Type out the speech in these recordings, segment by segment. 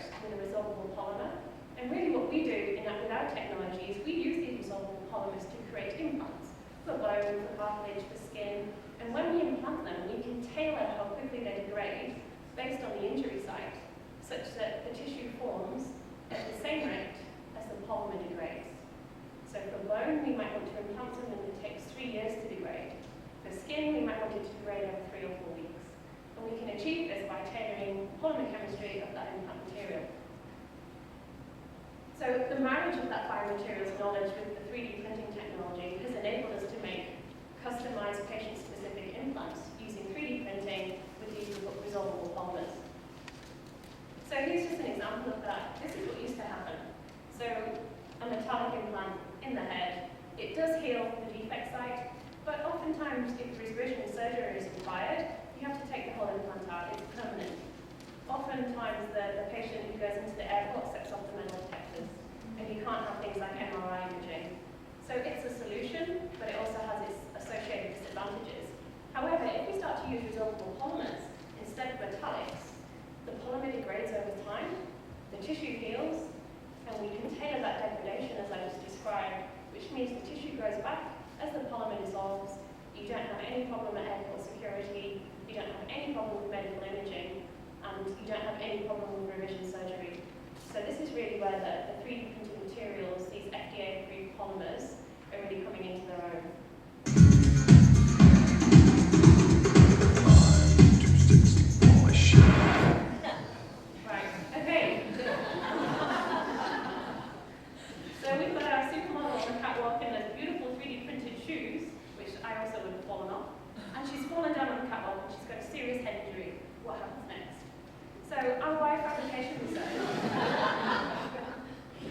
approach with a resorbable polymer. And really what we do with our technology is we use these resorbable polymers to create implants for bone, for cartilage, for skin. And when we implant them, we can tailor how quickly they degrade based on the injury site, such that the tissue forms at the same rate as the polymer degrades. So for bone, we might want to implant them and it takes 3 years to degrade. For skin, we might want it to degrade over 3 or 4 weeks. And we can achieve this by tailoring polymer chemistry of that implant material. So the marriage of that biomaterials knowledge with the 3D printing technology has enabled us to make customized patient-specific implants using 3D printing with these resorbable polymers. So here's just an example of that. This is what used to happen. So a metallic implant in the head, it does heal the defect site, but oftentimes if revision surgery is required, you have to take the whole implant out. It's permanent. Oftentimes the patient who goes into the airport sets off the metal detectors, and you can't have things like MRI imaging. So it's a solution, but it also has its associated disadvantages. However, if we start to use resorbable polymers instead of metallics, the polymer degrades over time, the tissue heals, and we can tailor that degradation as I just described, which means the tissue grows back as the polymer dissolves. You don't have any problem at airport security, you don't have any problem with medical imaging, and you don't have any problem with revision surgery. So this is really where the 3D printed materials, these FDA-approved polymers, are really coming into their own. Right, okay. So we've got our supermodel on the catwalk in those beautiful 3D printed shoes, which I also would have fallen off. And she's fallen down on the catwalk and she's got a serious head injury. What happens next? So our biofabrication research.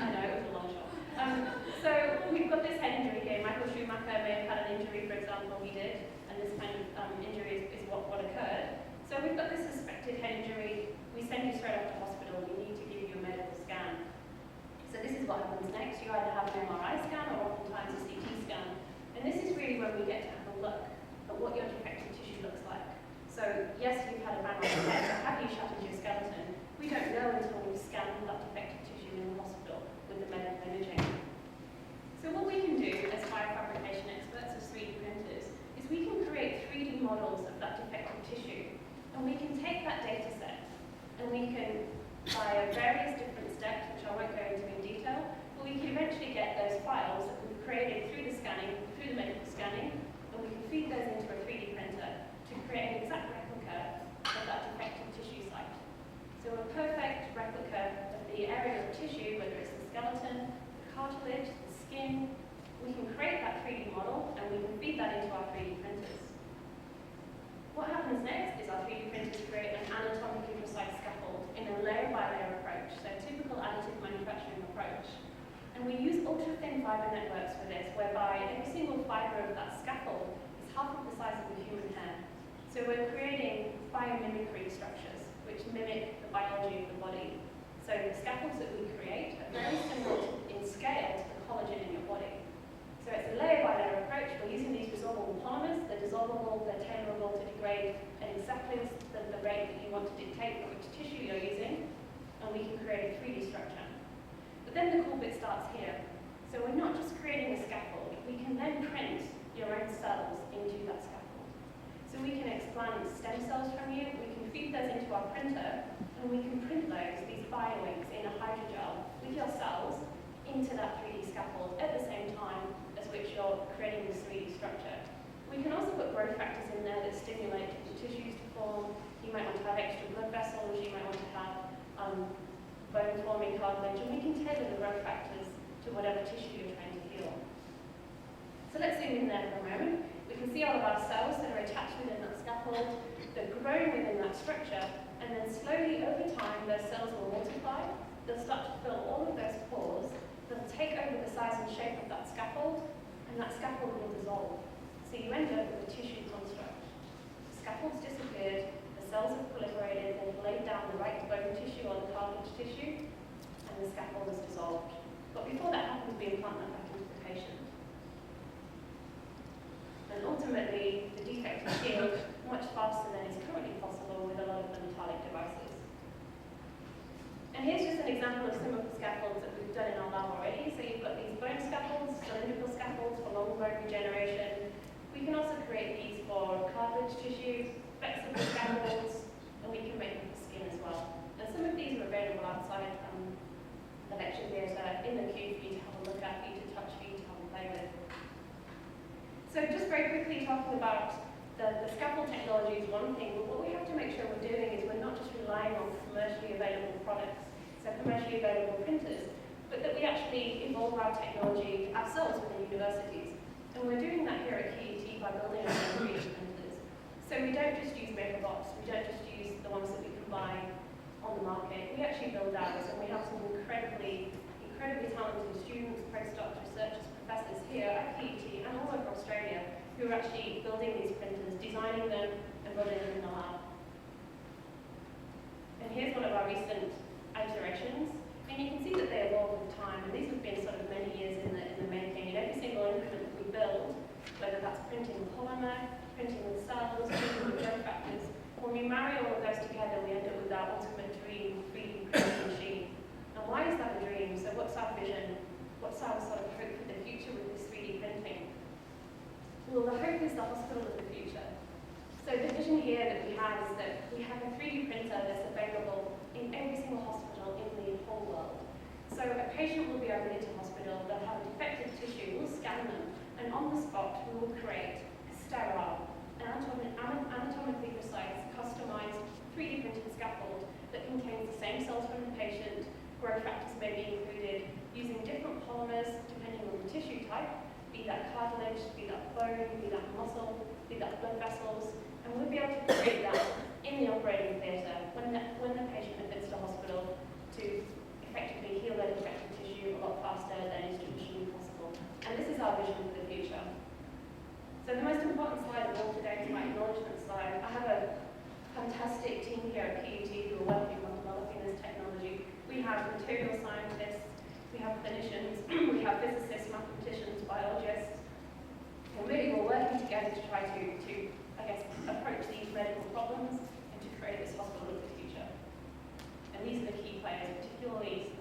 I know, it was a long shot. So we've got this head injury here. Michael Schumacher may have had an injury, for example, he did, and this kind of injury is what occurred. So we've got this suspected head injury. We send you straight off to hospital. We need to give you a medical scan. So this is what happens next. You either have an MRI scan or oftentimes a CT scan. And this is really when we get to have a look at what your defective tissue looks like. So yes, you've had a bang on the head, but have you shattered your skeleton? We don't know until we've scanned that defective tissue in the hospital with the medical imaging. So what we can do as biofabrication experts, as 3D printers, is we can create 3D models of that defective tissue. And we can take that data set and we can, via various different steps, which I won't go into in detail, but we can eventually get those files that we've created through the scanning, through the medical scanning, and we can feed those into a 3D printer to create an exact replica of that defective tissue site. So a perfect replica of the area of tissue, whether it's the skeleton, the cartilage, the skin. We can create that 3D model and we can feed that into our 3D printers. What happens next is our 3D printers create an anatomically precise scaffold in a layer-by-layer approach, so typical additive manufacturing approach. And we use ultra-thin fiber networks for this, whereby every single fiber of that scaffold is half of the size of a human hair. So we're creating biomimicry structures, which mimic the biology of the body. So the scaffolds that we create are very similar in scale to the collagen in your body. So it's a layer-by-layer approach. We're using these resorbable polymers. They're dissolvable, they're tailorable to degrade at exactly the rate that you want to dictate for which tissue you're using, and we can create a 3D structure. But then the cool bit starts here. So we're not just creating a scaffold. We can then print your own cells into that scaffold. So we can explant stem cells from you, we can feed those into our printer, and we can print those, these bioinks, in a hydrogel with your cells into that 3D scaffold at the same time as which you're creating this 3D structure. We can also put growth factors in there that stimulate the tissues to form. You might want to have extra blood vessels, you might want to have bone-forming cartilage, and we can tailor the growth factors to whatever tissue you're trying to heal. So let's zoom in there for a moment. We can see all of our cells that are attached within that scaffold, they're growing within that structure, and then slowly over time those cells will multiply. They'll start to fill all of those pores, they'll take over the size and shape of that scaffold, and that scaffold will dissolve. So you end up with a tissue construct. The scaffold's disappeared, the cells have proliferated, they've laid down the right bone tissue or the cartilage tissue, and the scaffold is dissolved. But before that happens, we implant that back into the patient. And ultimately, the defect is healed much faster than is currently possible with a lot of the metallic devices. And here's example of some of the scaffolds that we've done in our lab already. So you've got these bone scaffolds, cylindrical scaffolds for long bone regeneration. We can also create these for cartilage tissue, flexible scaffolds, and we can make them for skin as well. And some of these are available outside the lecture theatre in the queue for you to have a look at, for you to touch, for you to have a play with. So just very quickly talking about the scaffold technology is one thing, but what we have to make sure we're doing is we're not just relying on commercially available products, so commercially available printers, but that we actually evolve our technology ourselves within universities. And we're doing that here at QUT by building our own 3D printers. So we don't just use MakerBots, we don't just use the ones that we can buy on the market. We actually build ours, and we have some incredibly talented students, postdocs, researchers, professors here at QUT and all over Australia who are actually building these printers, designing them and building them in the lab. And here's one of our recent iterations. And you can see that they evolve with time, and these have been sort of many years in the making. And every single increment that we build, whether that's printing with polymer, printing with cells, printing with growth factors, when we marry all of those together, we end up with our ultimate dream 3D printing machine. And why is that a dream? So what's our vision? What's our sort of hope for the future with this 3D printing? Well, the hope is the hospital of the future. So the vision here that we have is that we have a 3D printer that's available in every single hospital in the whole world. So a patient will be admitted to hospital, they'll have a defective tissue, we'll scan them, and on the spot we will create a sterile, anatomically precise, customized 3D printed scaffold that contains the same cells from the patient, growth factors may be included, using different polymers depending on the tissue type, be that cartilage, be that bone, be that muscle, be that blood vessels, and we'll be able to create that in the operating theatre when the patient admits to hospital to effectively heal their defective tissue a lot faster than is traditionally possible. And this is our vision for the future. So the most important slide of all today is my acknowledgement slide. I have a fantastic team here at QUT who are working on developing this technology. We have material scientists, we have clinicians, we have physicists, mathematicians, biologists, and really we're working together to try to I guess, approach these medical problems and to create this hospital of the future. And these are the key players, particularly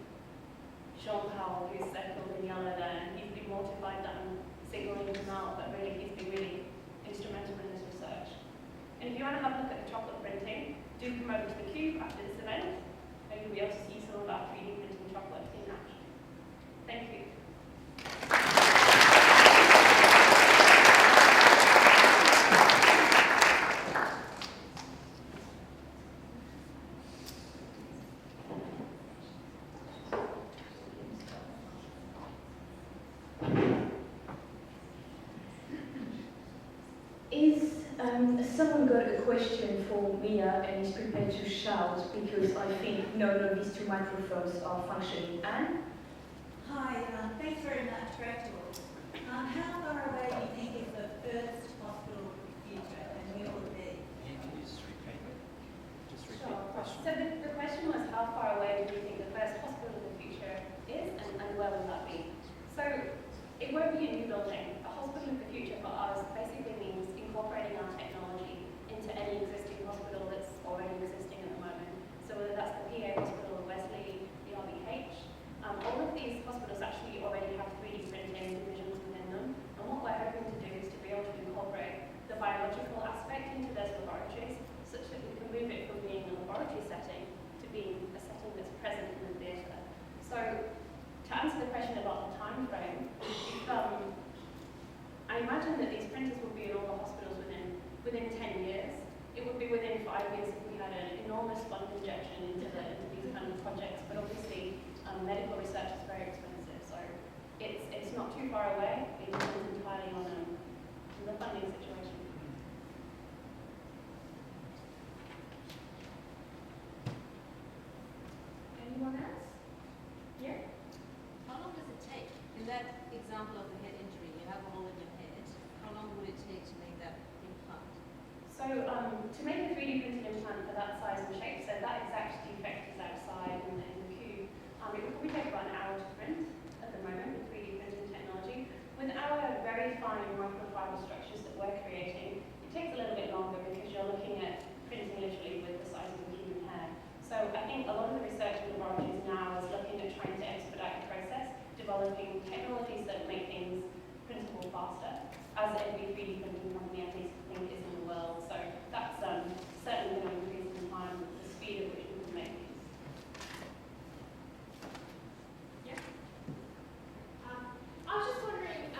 Sean Powell, who's circled in yellow there, and he's been mortified that I'm signalling him out, but really he's been really instrumental in this research. And if you want to have a look at the chocolate printing, do come over to the Cube after this event, and you'll be able to see some of our 3D printing chocolate in action. Thank you. Someone got a question for Mia and is prepared to shout because I think none of these two microphones are functioning. Anne? Hi, thanks very much, great talk. How far away do you think is the first hospital of the future, and where will it be? Can you just repeat Sure. the question? So the question was, how far away do you think the first hospital of the future is, and where will that be? So it won't be a new building. A hospital of the future for us basically means incorporating our technology into any existing hospital that's already existing at the moment. So whether that's the PA Hospital of Wesley, the RBH, all of these hospitals actually already have 3D printing divisions within them. And what we're hoping to do is to be able to incorporate the biological aspect into those laboratories such that we can move it from being a laboratory setting to being a setting that's present in the theatre. So to answer the question about the time frame, I imagine that these printers will be in all the hospitals within 10 years. It would be within 5 years if we had an enormous fund injection into these kind of projects, but obviously medical research is very expensive, so it's not too far away. It depends entirely on the funding situation. Anyone else? Yeah? How long does it take? In that example of the head injury, you have a hole in your head. How long would it take to make that implant? So to make a 3D printed implant for that size and shape, so that exact defect is outside in the cube, it would probably take about an hour to print at the moment with 3D printing technology. With our very fine microfiber structures that we're creating, it takes a little bit longer because you're looking at printing literally with the size of a human hair. So I think a lot of the research in laboratories now is looking developing technologies that make things printable faster, as every 3D printing company at least I think is in the world. So that's certainly going to increase in time the speed at which we can make things. Yeah. I was just wondering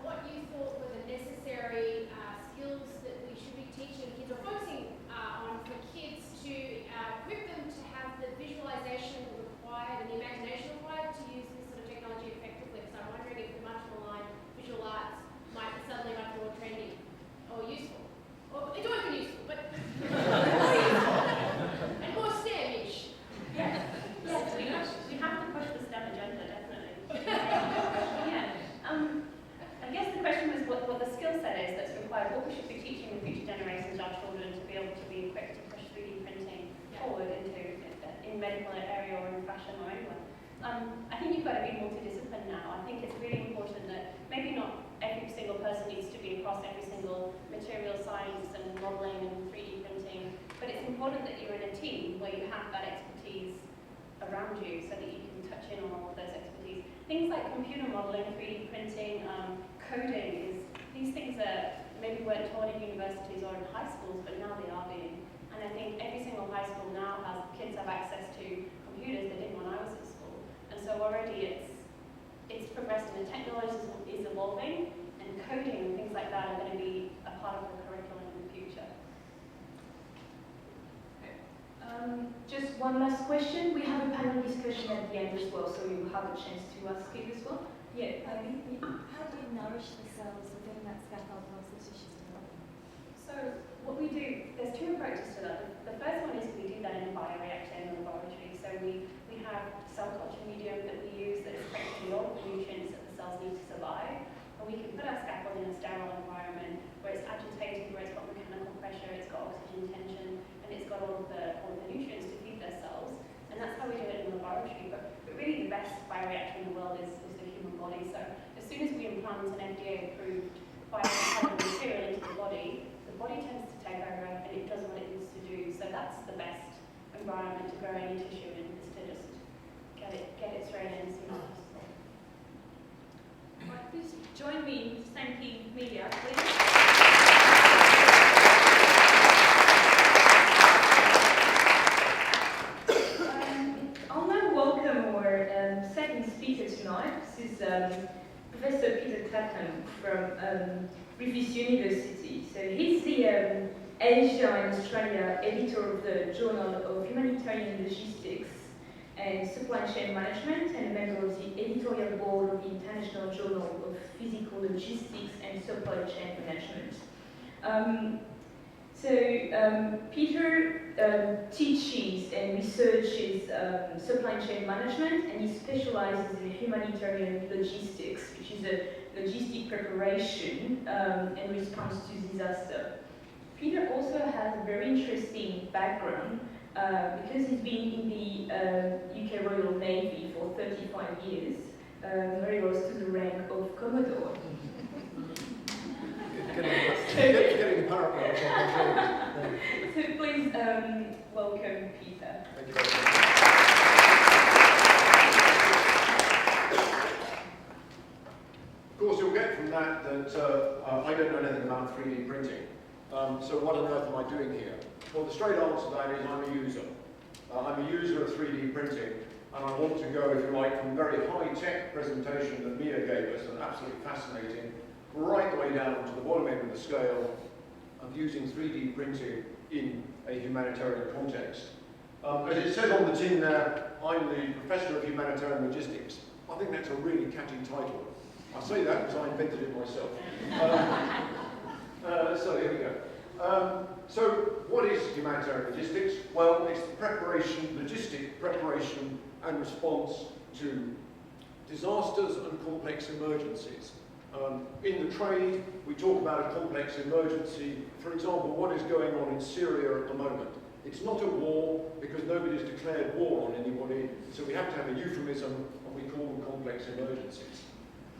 what you thought were the necessary skills that we should be teaching kids or focusing on for kids to equip them to have the visualization required and the imagination required to use this sort of technology effectively. So I'm wondering if the much maligned visual arts might be suddenly much more trendy or useful. Or it's always been useful, but more useful and more STEM-ish. Yes, we have to push the STEM agenda, definitely. Yeah. I guess the question was what the skill set is that's required, what we should be teaching the future generations, our children, to be able to be equipped to push 3D printing forward into in medical area or in fashion or anywhere. I think you've got to be multidisciplined now. I think it's really important that maybe not every single person needs to be across every single material science and modelling and 3D printing, but it's important that you're in a team where you have that expertise around you so that you can touch in on all of those expertise. Things like computer modelling, 3D printing, coding, these things that maybe weren't taught in universities or in high schools, but now they are being. And I think every single high school now has kids have access to computers they didn't when I was at school. And so already it's progressed and the technology is evolving, and coding and things like that are going to be a part of the curriculum in the future. Just one last question. We have a panel discussion at the end as well, so you have a chance to ask it as well. Yeah. How do you nourish the cells within that scaffold once the tissues develop? So what we do, there's two approaches to that. The first one is we do that in a bioreactor in the laboratory. So we have cell culture medium that we use that is effectively all the nutrients that the cells need to survive. And we can put our scaffold in a sterile environment where it's agitated, where it's got mechanical pressure, it's got oxygen tension, and it's got all of the nutrients to feed their cells. And that's how we do it in the laboratory. But really the best bioreactor in the world is the human body. So as soon as we implant an FDA-approved biomaterial into the body tends to take over and it does what it needs to do. So that's the best environment to grow any tissue in, is to just get it straight in as soon as possible. Right, please join me in thanking Media, please. I'll now welcome our second speaker tonight. This is Professor Peter Tatham from Griffith University. So he's the Asia and Australia editor of the Journal of Humanitarian Logistics and Supply Chain Management and a member of the editorial board of the International Journal of Physical Logistics and Supply Chain Management. Peter teaches and researches supply chain management, and he specializes in humanitarian logistics, which is a logistic preparation and response to disaster. Peter also has a very interesting background because he's been in the UK Royal Navy for 35 years, very close to the rank of Commodore. Getting parallel. So please welcome Peter. Thank you very much. Of course, you'll get from that I don't know anything about 3D printing. So what on earth am I doing here? Well, the straight answer to that is I'm a user. I'm a user of 3D printing, and I want to go, if you like, from the very high-tech presentation that Mia gave us, and absolutely fascinating, right the way down to the bottom end of the scale of using 3D printing in a humanitarian context. As it says on the tin there, I'm the Professor of Humanitarian Logistics. I think that's a really catchy title. I say that because I invented it myself. So here we go. So what is humanitarian logistics? Well, it's the logistic preparation and response to disasters and complex emergencies. In the trade, we talk about a complex emergency. For example, what is going on in Syria at the moment? It's not a war because nobody's declared war on anybody, so we have to have a euphemism, and we call them complex emergencies.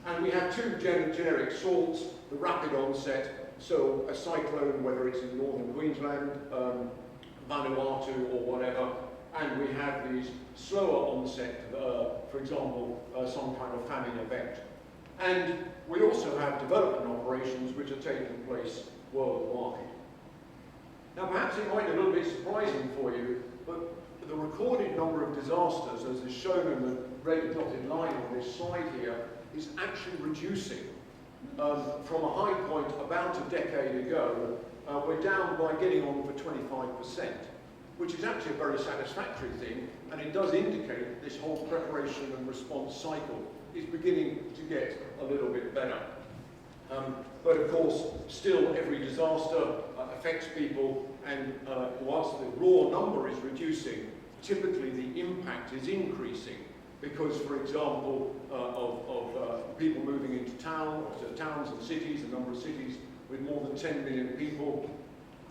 And we have two generic sorts, the rapid onset, so a cyclone, whether it's in northern Queensland, Vanuatu or whatever, and we have these slower onset for example, some kind of famine event. And we also have development operations which are taking place worldwide. Now perhaps it might be a little bit surprising for you, but the recorded number of disasters, as is shown in the red dotted line on this slide here, is actually reducing. From a high point about a decade ago, we're down by getting on for 25%, which is actually a very satisfactory thing, and it does indicate that this whole preparation and response cycle is beginning to get a little bit better. But of course, still every disaster affects people, and whilst the raw number is reducing, typically the impact is increasing because, for example, of people moving into towns and cities, a number of cities with more than 10 million people,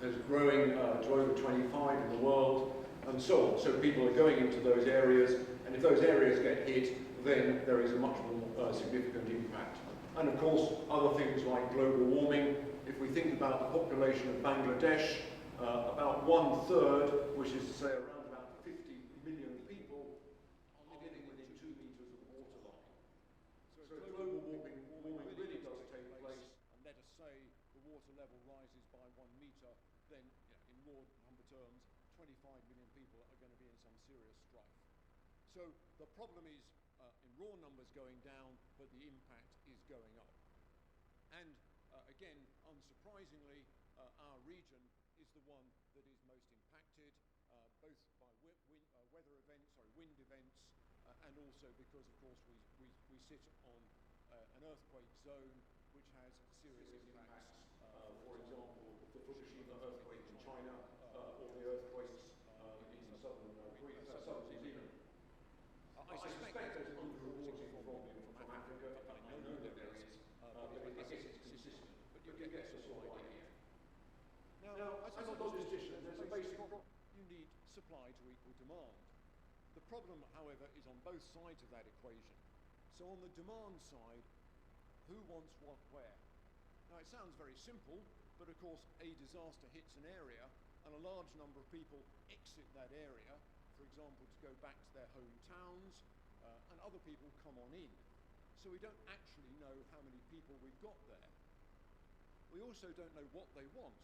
there's growing to over 25 in the world, and so on. So people are going into those areas, and if those areas get hit, then there is a much more significant impact. And of course, other things like global warming. If we think about the population of Bangladesh, about 1/3, which is to say around about 50 million people, are living within 2 meters of the waterline. So if global warming really does take place, and let us say the water level rises by 1 meter, then in raw number terms, 25 million people are going to be in some serious strife. So the problem is in raw numbers going down, but the impact is going up. And again, unsurprisingly, our region is the one that is most impacted, both by wind events, and also because, of course, we sit on an earthquake zone which has serious impacts. For example, the Fukushima earthquake in China, or the earthquakes in southern New Zealand. I suspect there's a little reporting from Africa. I know that there is, but I guess it's consistent. But you get the sort of idea. Now, as a logistician, there's a basic problem. You need supply to equal demand. The problem, however, is on both sides of that equation. So on the demand side, who wants what where? Now, it sounds very simple, but of course, a disaster hits an area, and a large number of people exit that area, for example, to go back to their hometowns, and other people come on in. So we don't actually know how many people we've got there. We also don't know what they want.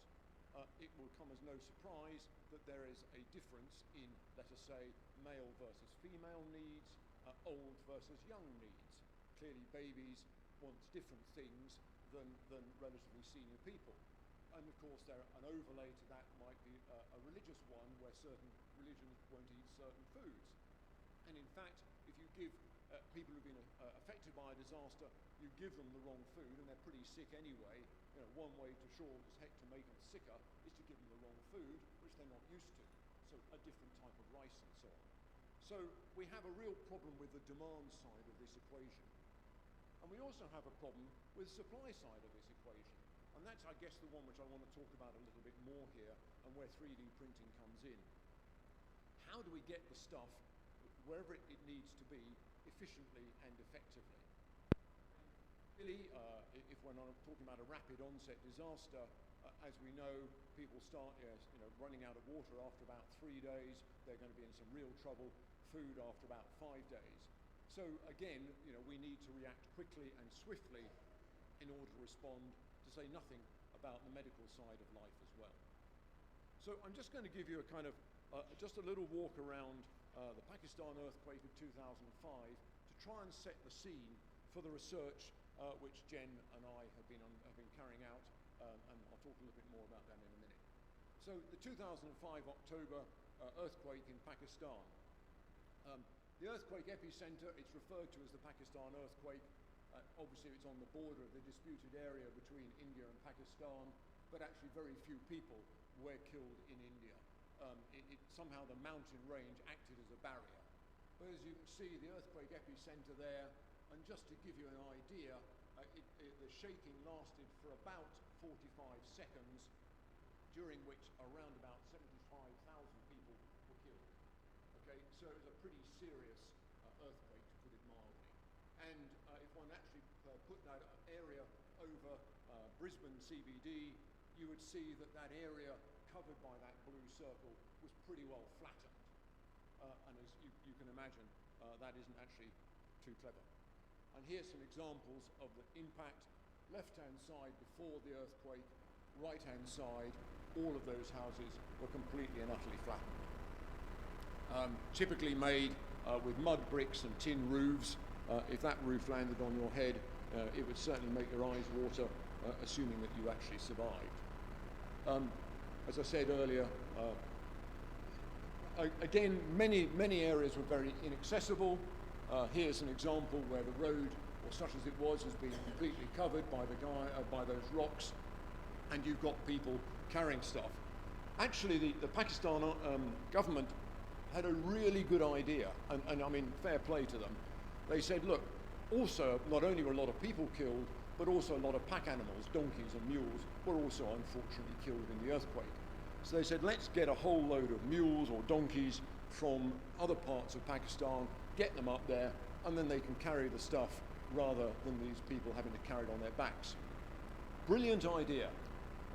It will come as no surprise that there is a difference in, let us say, male versus female needs, old versus young needs. Clearly, babies want different things than relatively senior people. And of course, an overlay to that might be a religious one, where certain religions won't eat certain foods. And in fact, if you give people who've been affected by a disaster, you give them the wrong food, and they're pretty sick anyway. One way to sure as heck to make them sicker is to give them the wrong food, which they're not used to. So a different type of rice and so on. So we have a real problem with the demand side of this equation. And we also have a problem with the supply side of this equation. And that's, I guess, the one which I want to talk about a little bit more here, and where 3D printing comes in. How do we get the stuff wherever it needs to be efficiently and effectively? Really, if we're not talking about a rapid onset disaster, as we know, people start running out of water after about 3 days. They're going to be in some real trouble. Food after about 5 days. So again, we need to react quickly and swiftly in order to respond, to say nothing about the medical side of life as well. So I'm just going to give you a kind of, just a little walk around the Pakistan earthquake of 2005 to try and set the scene for the research which Jen and I have been carrying out, and I'll talk a little bit more about that in a minute. So the 2005 October earthquake in Pakistan. The earthquake epicenter, it's referred to as the Pakistan earthquake. Obviously, it's on the border of the disputed area between India and Pakistan, but actually very few people were killed in India. Somehow the mountain range acted as a barrier. But as you can see, the earthquake epicenter there, and just to give you an idea, the shaking lasted for about 45 seconds, during which around about 75,000 people were killed. Okay, so it was a pretty serious earthquake, to put it mildly. And if one actually put that area over Brisbane CBD, you would see that that area covered by that blue circle was pretty well flattened. And as you can imagine, that isn't actually too clever. And here's some examples of the impact. Left-hand side before the earthquake, right-hand side, all of those houses were completely and utterly flattened. Typically made with mud bricks and tin roofs. If that roof landed on your head, it would certainly make your eyes water, assuming that you actually survived. As I said earlier, again, many areas were very inaccessible. Here's an example where the road, or such as it was, has been completely covered by by those rocks, and you've got people carrying stuff. Actually, the Pakistan government had a really good idea, and I mean, fair play to them. They said, look, also, not only were a lot of people killed, but also a lot of pack animals, donkeys and mules, were also unfortunately killed in the earthquake. So they said, let's get a whole load of mules or donkeys from other parts of Pakistan, get them up there, and then they can carry the stuff rather than these people having to carry it on their backs. Brilliant idea.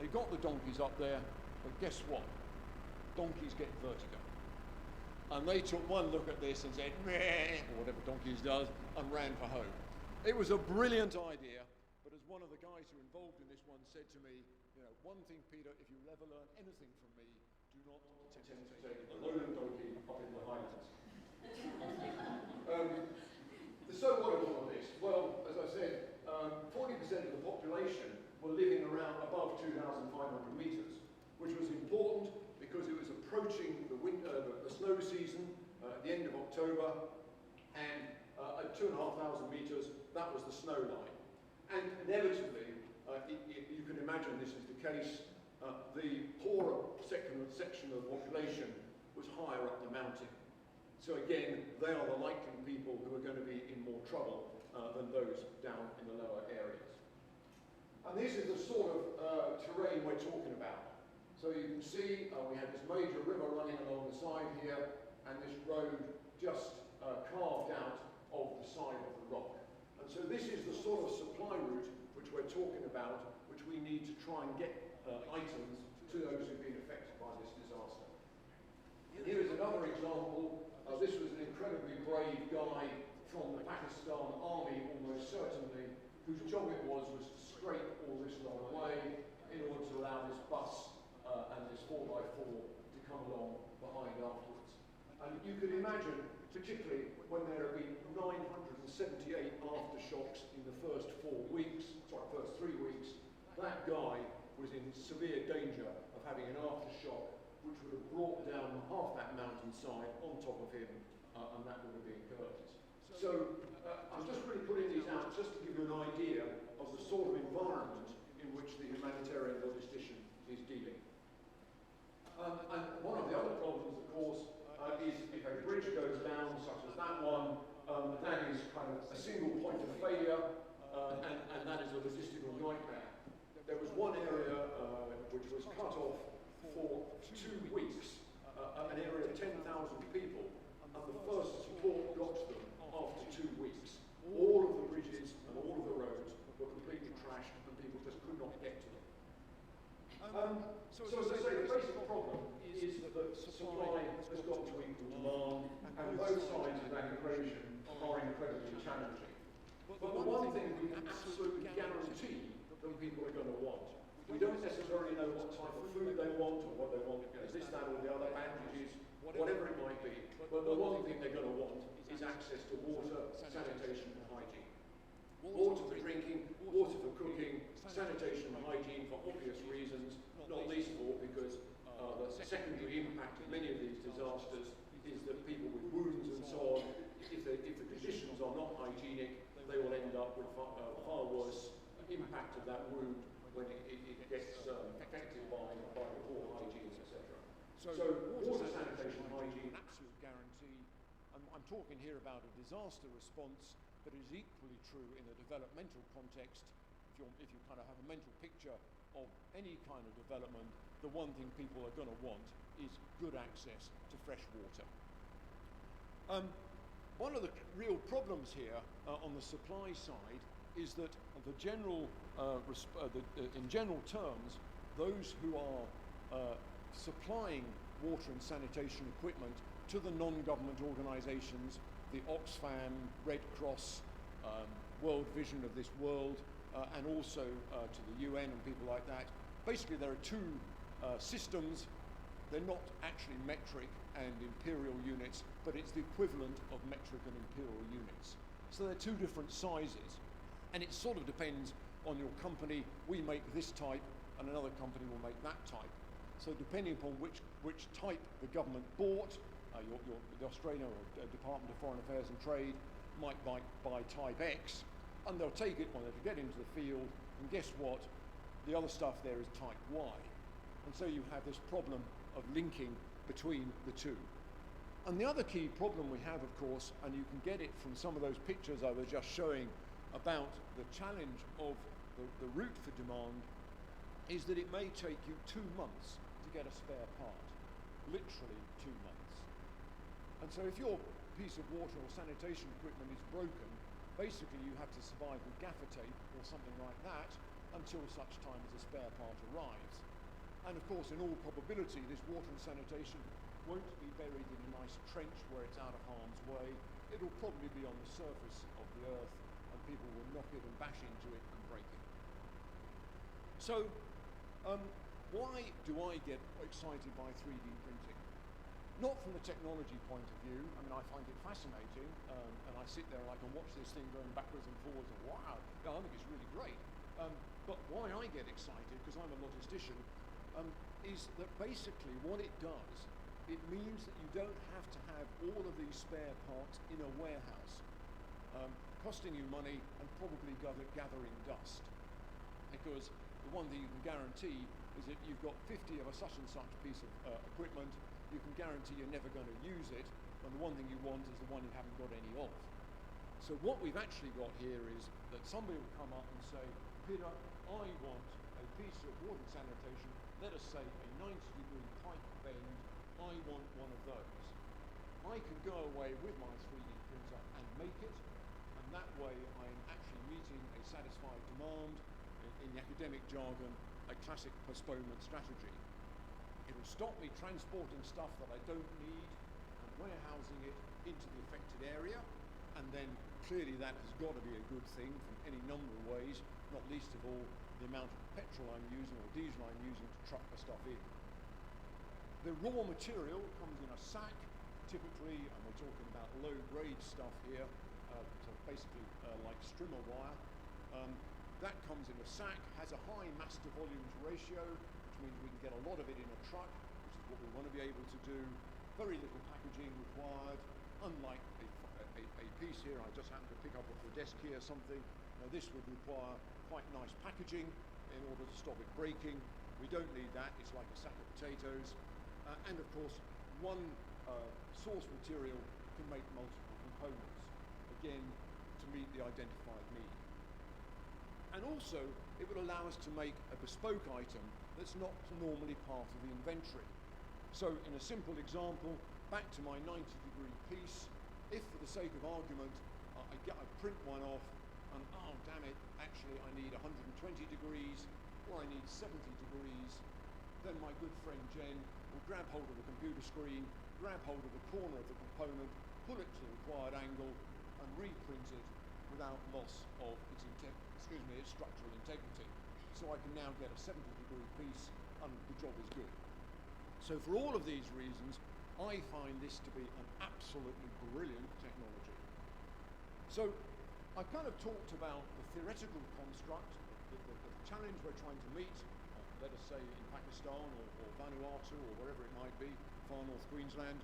They got the donkeys up there, but guess what? Donkeys get vertigo. And they took one look at this and said, meh, or whatever donkeys does, and ran for home. It was a brilliant idea, but as one of the guys who were involved in this one said to me, you know, one thing, Peter, if you ever learn anything from me, do not attempt to take a lowland donkey up in the highlands. So what is all of this? Well, as I said, 40% of the population were living around above 2,500 metres, which was important because it was approaching the snow season at the end of October, and at 2,500 metres, that was the snow line. And inevitably, you can imagine this is the case, the poorer section of the population was higher up the mountain. So again, they are the likely people who are going to be in more trouble than those down in the lower areas. And this is the sort of terrain we're talking about. So you can see we have this major river running along the side here, and this road just carved out of the side of the rock. And so this is the sort of supply route which we're talking about, which we need to try and get items to those who've been affected by this disaster. And here is another example. This was an incredibly brave guy from the Pakistan Army, almost certainly, whose job it was to scrape all this lot away in order to allow this bus and this 4x4 to come along behind afterwards. And you can imagine, particularly when there have been 978 aftershocks in the first 3 weeks, that guy was in severe danger of having an aftershock which would have brought down half that mountainside on top of him, and that would have been hurt. So I'm just really putting these out just to give you an idea of the sort of environment in which the humanitarian logistician is dealing. And one of the other problems, of course, is if a bridge goes down, such as that one, that is kind of a single point of failure, and that is a logistical nightmare. There was one area which was cut off for 2 weeks, an area of 10,000 people, and the first support got to them after 2 weeks. All of the bridges and all of the roads were completely trashed, and people just could not get to them. So as I say, the basic problem is that supply has got to equal demand, and both sides of that equation are incredibly challenging. But the one thing we can absolutely guarantee that people are going to want, we don't necessarily know what type of food they want or what they want, is this, that, or the other, bandages, whatever it might be. But the one thing they're going to want is access to water, sanitation, and hygiene. Water for drinking, water for cooking, sanitation and hygiene for obvious reasons, not least of all because the secondary impact of many of these disasters is that people with wounds and so on, if the conditions are not hygienic, they will end up with far worse impact of that wound when it gets affected by the poor hygiene, etc. So water, sanitation, hygiene, absolute guarantee. I'm talking here about a disaster response, but it is equally true in a developmental context. If you kind of have a mental picture of any kind of development, the one thing people are going to want is good access to fresh water. One of the real problems here on the supply side is that the general, in general terms, those who are supplying water and sanitation equipment to the non-government organisations, the Oxfam, Red Cross, World Vision of this world, and also to the UN and people like that. Basically, there are two systems. They're not actually metric and imperial units, but it's the equivalent of metric and imperial units. So they're two different sizes. And it sort of depends on your company. We make this type, and another company will make that type. So depending upon which type the government bought, the Australian or Department of Foreign Affairs and Trade might buy type X, and they'll take it when they get into the field, and guess what? The other stuff there is type Y. And so you have this problem of linking between the two. And the other key problem we have, of course, and you can get it from some of those pictures I was just showing about the challenge of the route for demand, is that it may take you 2 months to get a spare part. Literally 2 months. And so if your piece of water or sanitation equipment is broken, basically you have to survive with gaffer tape or something like that until such time as a spare part arrives. And of course, in all probability, this water and sanitation won't be buried in a nice trench where it's out of harm's way. It'll probably be on the surface of the earth, and people will knock it and bash into it and break it. So, why do I get excited by 3D printing? Not from the technology point of view. I mean, I find it fascinating, and I sit there and I can watch this thing going backwards and forwards, and wow, I think it's really great. But why I get excited, because I'm a logistician, is that basically what it does, it means that you don't have to have all of these spare parts in a warehouse, costing you money and probably gathering dust. Because the one thing you can guarantee is that you've got 50 of a such and such piece of equipment, you can guarantee you're never going to use it, and the one thing you want is the one you haven't got any of. So what we've actually got here is that somebody will come up and say, Peter, I want a piece of water sanitation, let us say a 90-degree pipe bend, I want one of those. I can go away with my 3D printer and make it, and that way I am actually meeting a satisfied demand, in the academic jargon, a classic postponement strategy. It'll stop me transporting stuff that I don't need and warehousing it into the affected area, and then clearly that has got to be a good thing from any number of ways, not least of all the amount of petrol I'm using or diesel I'm using to truck the stuff in. The raw material comes in a sack, typically, and we're talking about low-grade stuff here, so basically like strimmer wire. That comes in a sack, has a high mass to volumes ratio, which means we can get a lot of it in a truck, which is what we want to be able to do. Very little packaging required, unlike a piece here I just happened to pick up off the desk here, something. Now this would require quite nice packaging in order to stop it breaking. We don't need that, it's like a sack of potatoes. And of course, one source material can make multiple components, again, to meet the identified need. And also, it would allow us to make a bespoke item that's not normally part of the inventory. So, in a simple example, back to my 90-degree piece, if for the sake of argument, I print one off, and oh damn it, actually I need 120 degrees, or I need 70 degrees, then my good friend Jen will grab hold of the computer screen, grab hold of the corner of the component, pull it to the required angle, and reprint it without loss of its structural integrity. So I can now get a 70-degree piece, and the job is good. So for all of these reasons, I find this to be an absolutely brilliant technology. So I kind of talked about the theoretical construct, the challenge we're trying to meet, let us say in Pakistan or Vanuatu or wherever it might be, far north Queensland.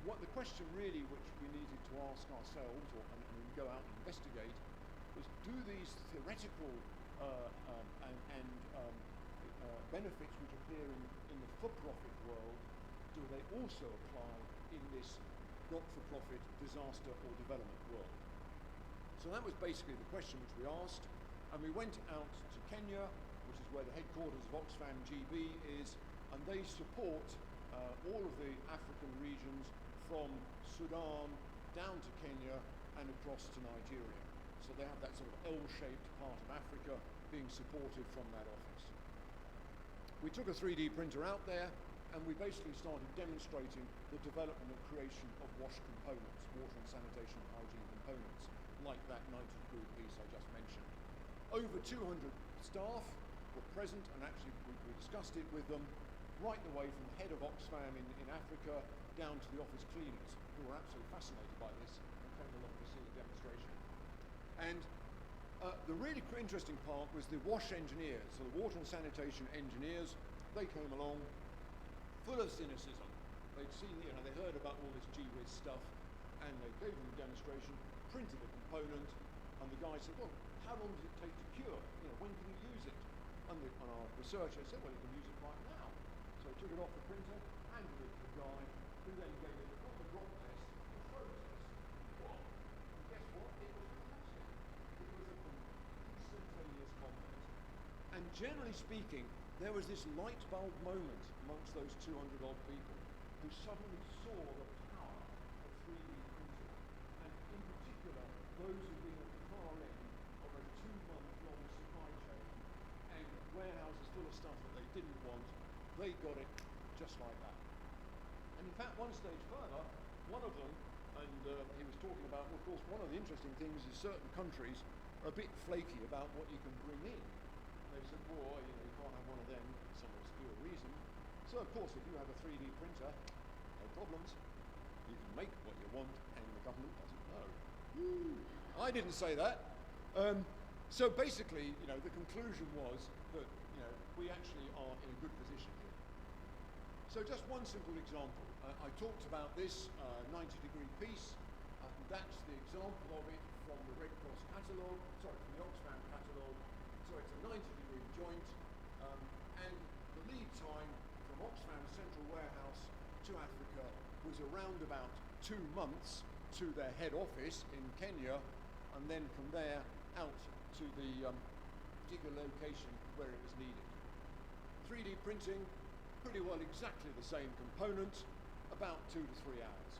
What the question really which we needed to ask ourselves, and we go out and investigate, was do these theoretical benefits which appear in the for-profit world, do they also apply in this not-for-profit disaster or development world? So that was basically the question which we asked, and we went out to Kenya, which is where the headquarters of Oxfam GB is, and they support all of the African regions from Sudan down to Kenya and across to Nigeria. So they have that sort of L-shaped part of Africa being supported from that office. We took a 3D printer out there and we basically started demonstrating the development and creation of wash components, water and sanitation and hygiene components, like that 90-degree piece I just mentioned. Over 200 staff were present, and actually we discussed it with them, right the way from the head of Oxfam in Africa down to the office cleaners, who were absolutely fascinated by this and came along to see the demonstration. And the really interesting part was the wash engineers, so the water and sanitation engineers. They came along full of cynicism. They'd seen, they heard about all this gee whiz stuff, and they gave them a demonstration, printed a component, and the guy said, well, how long does it take to cure? When can you use it? And our researcher said, well, you can use it right now. So he took it off the printer, handed it to the guy, who then gave it a proper drop test and flow test. Well, and guess what? It was fantastic. It was a instantaneous compound. And generally speaking, there was this light bulb moment amongst those 200 odd people who suddenly saw the power of 3D printing. And in particular, those who've been at the far end of a 2-month-long supply chain and warehouses full of stuff that they didn't want, they got it just like that. And in fact, one stage further, one of them, and he was talking about, well, of course, one of the interesting things is certain countries are a bit flaky about what you can bring in. They said, well, you can't have one of them for some obscure reason. So, of course, if you have a 3D printer, no problems. You can make what you want, and the government doesn't know. Woo. I didn't say that. So basically, the conclusion was that, we actually are in a good position here. So just one simple example. I talked about this 90-degree piece. That's the example of it from the Red Cross catalogue, from the Oxfam catalogue. So it's a 90-degree joint, and the lead time from Oxfam's central warehouse to Africa was around about 2 months to their head office in Kenya, and then from there out to the particular location where it was needed. 3D printing, pretty well exactly the same component, about 2 to 3 hours.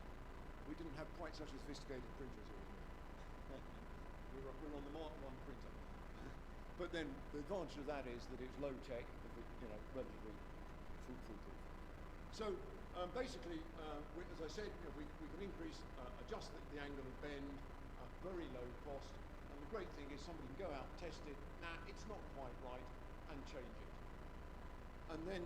We didn't have quite such a sophisticated printers here. We're on the Mark I printer. But then the advantage of that is that it's low tech, relatively foolproof. So basically, as I said, we can increase, adjust the angle of bend, very low cost. And the great thing is somebody can go out, test it. Nah, it's not quite right, and change it. And then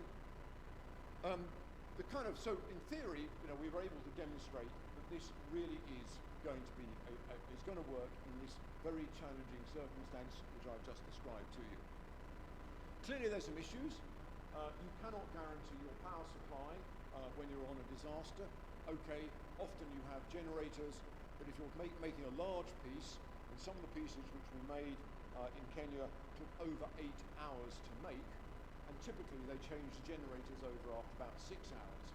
so in theory, we were able to demonstrate that this really is going to be, is going to work in this very challenging circumstance which I've just described to you. Clearly there's some issues. You cannot guarantee your power supply when you're on a disaster. Okay, often you have generators, but if you're making a large piece, and some of the pieces which we made in Kenya took over 8 hours to make, and typically they change the generators over after about 6 hours.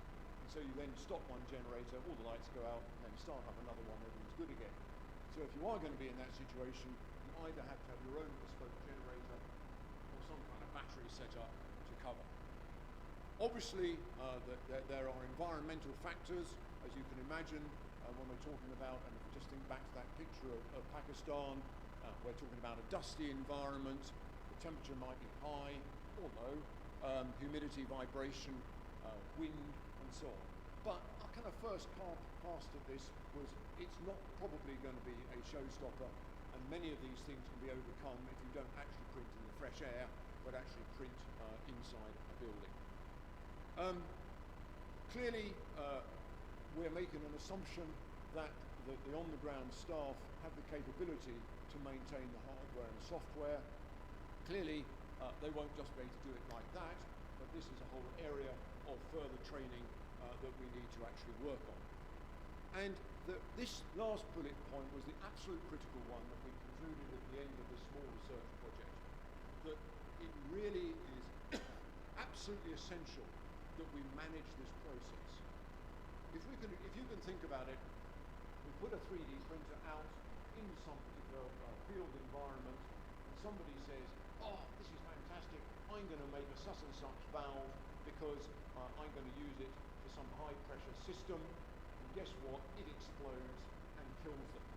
And so you then stop one generator, all the lights go out, and then start up another one, everything's good again. So if you are going to be in that situation, you either have to have your own bespoke generator or some kind of battery setup to cover. Obviously, there are environmental factors, as you can imagine, when we're talking about, and if we just think back to that picture of Pakistan, we're talking about a dusty environment, the temperature might be high or low, humidity, vibration, wind, and so on. But our kind of first pass at this was it's not probably going to be a showstopper, and many of these things can be overcome if you don't actually print in the fresh air, but actually print inside a building. Clearly, we're making an assumption that the on-the-ground staff have the capability to maintain the hardware and the software. Clearly, they won't just be able to do it like that, but this is a whole area of further training that we need to actually work on. And this last bullet point was the absolute critical one that we concluded at the end of this small research project, that it really is absolutely essential that we manage this process. If you can think about it, we put a 3D printer out in some particular field environment, and somebody says, oh, this is fantastic, I'm going to make a such and such valve because I'm going to use it for some high pressure system, and guess what, it explodes and kills them.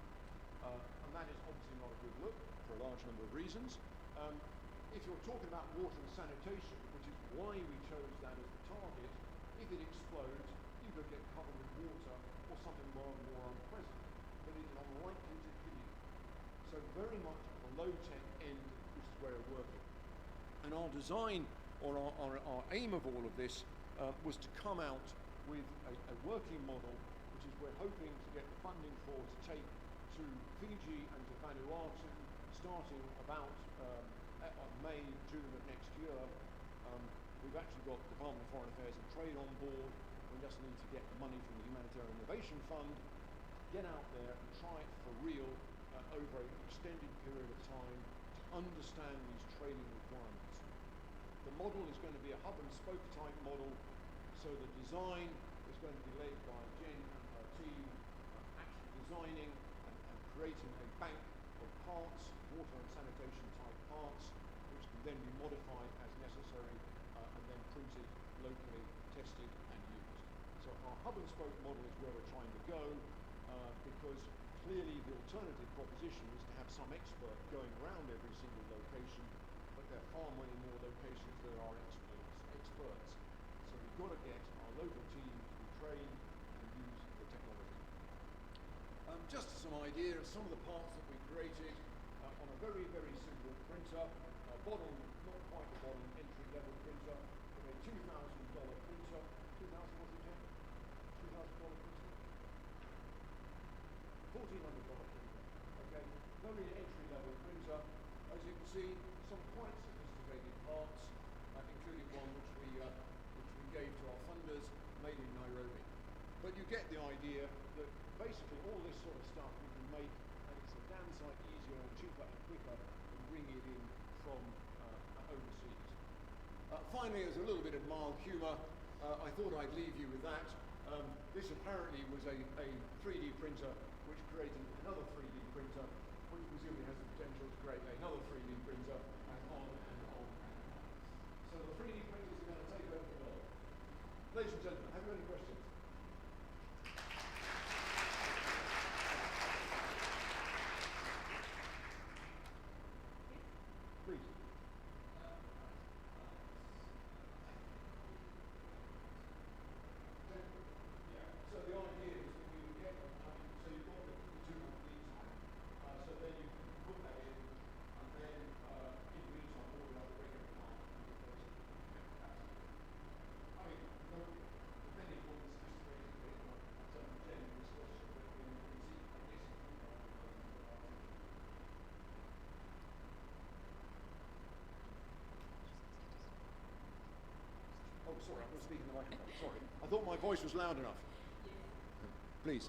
And that is obviously not a good look for a large number of reasons. If you're talking about water and sanitation, which is why we chose that as the target, if it explodes, you could get covered with water or something more unpleasant, but it is unlikely to kill you. So very much at the low-tech end, this is where we're working. And our design, or our aim of all of this, was to come out with a working model, which is we're hoping to get the funding for to take to Fiji and to Vanuatu, starting about May, June of next year. We've actually got the Department of Foreign Affairs and Trade on board. We just need to get the money from the Humanitarian Innovation Fund, get out there and try it for real over an extended period of time to understand these training requirements. The model is going to be a hub and spoke type model, so the design is going to be led by Jen and her team, actually designing and creating a bank of parts, water and sanitation type parts, which can then be modified as necessary and then printed locally, tested and used. So our hub and spoke model is where we're trying to go, because clearly the alternative proposition is to have some expert going around every single location, but there are far many more locations that are experts. So we've got to get our local team to be trained and use the technology. Just some idea of some of the parts that we created on a very, very simple printer. Bottom, not quite the bottom, entry-level printer, with a $2,000 printer. $2,000, what's it, Jen? $2,000 printer? $1,400 printer. Okay, very entry-level printer. As you can see, some quite sophisticated parts, including one which we gave to our funders, made in Nairobi. But you get the idea that basically all this sort of stuff we can make, and it's a damn sight easier and cheaper and quicker than bringing it in from overseas. Finally, there's a little bit of mild humour. I thought I'd leave you with that. This apparently was a 3D printer which created another 3D printer, which presumably has the potential to create another 3D printer, and on and on and on. So the 3D printers are going to take over the world. Ladies and gentlemen, have you any questions? Please. So the idea is that you would get, so you've got the 2-month lead time, so then you can put that in, and then in the meantime order out the regular plant and get those. I mean, no, depending on the sophisticated bit, Jen this question, but you can see, I guess, oh, sorry, I was speaking in the microphone. Sorry. I thought my voice was loud enough. Please.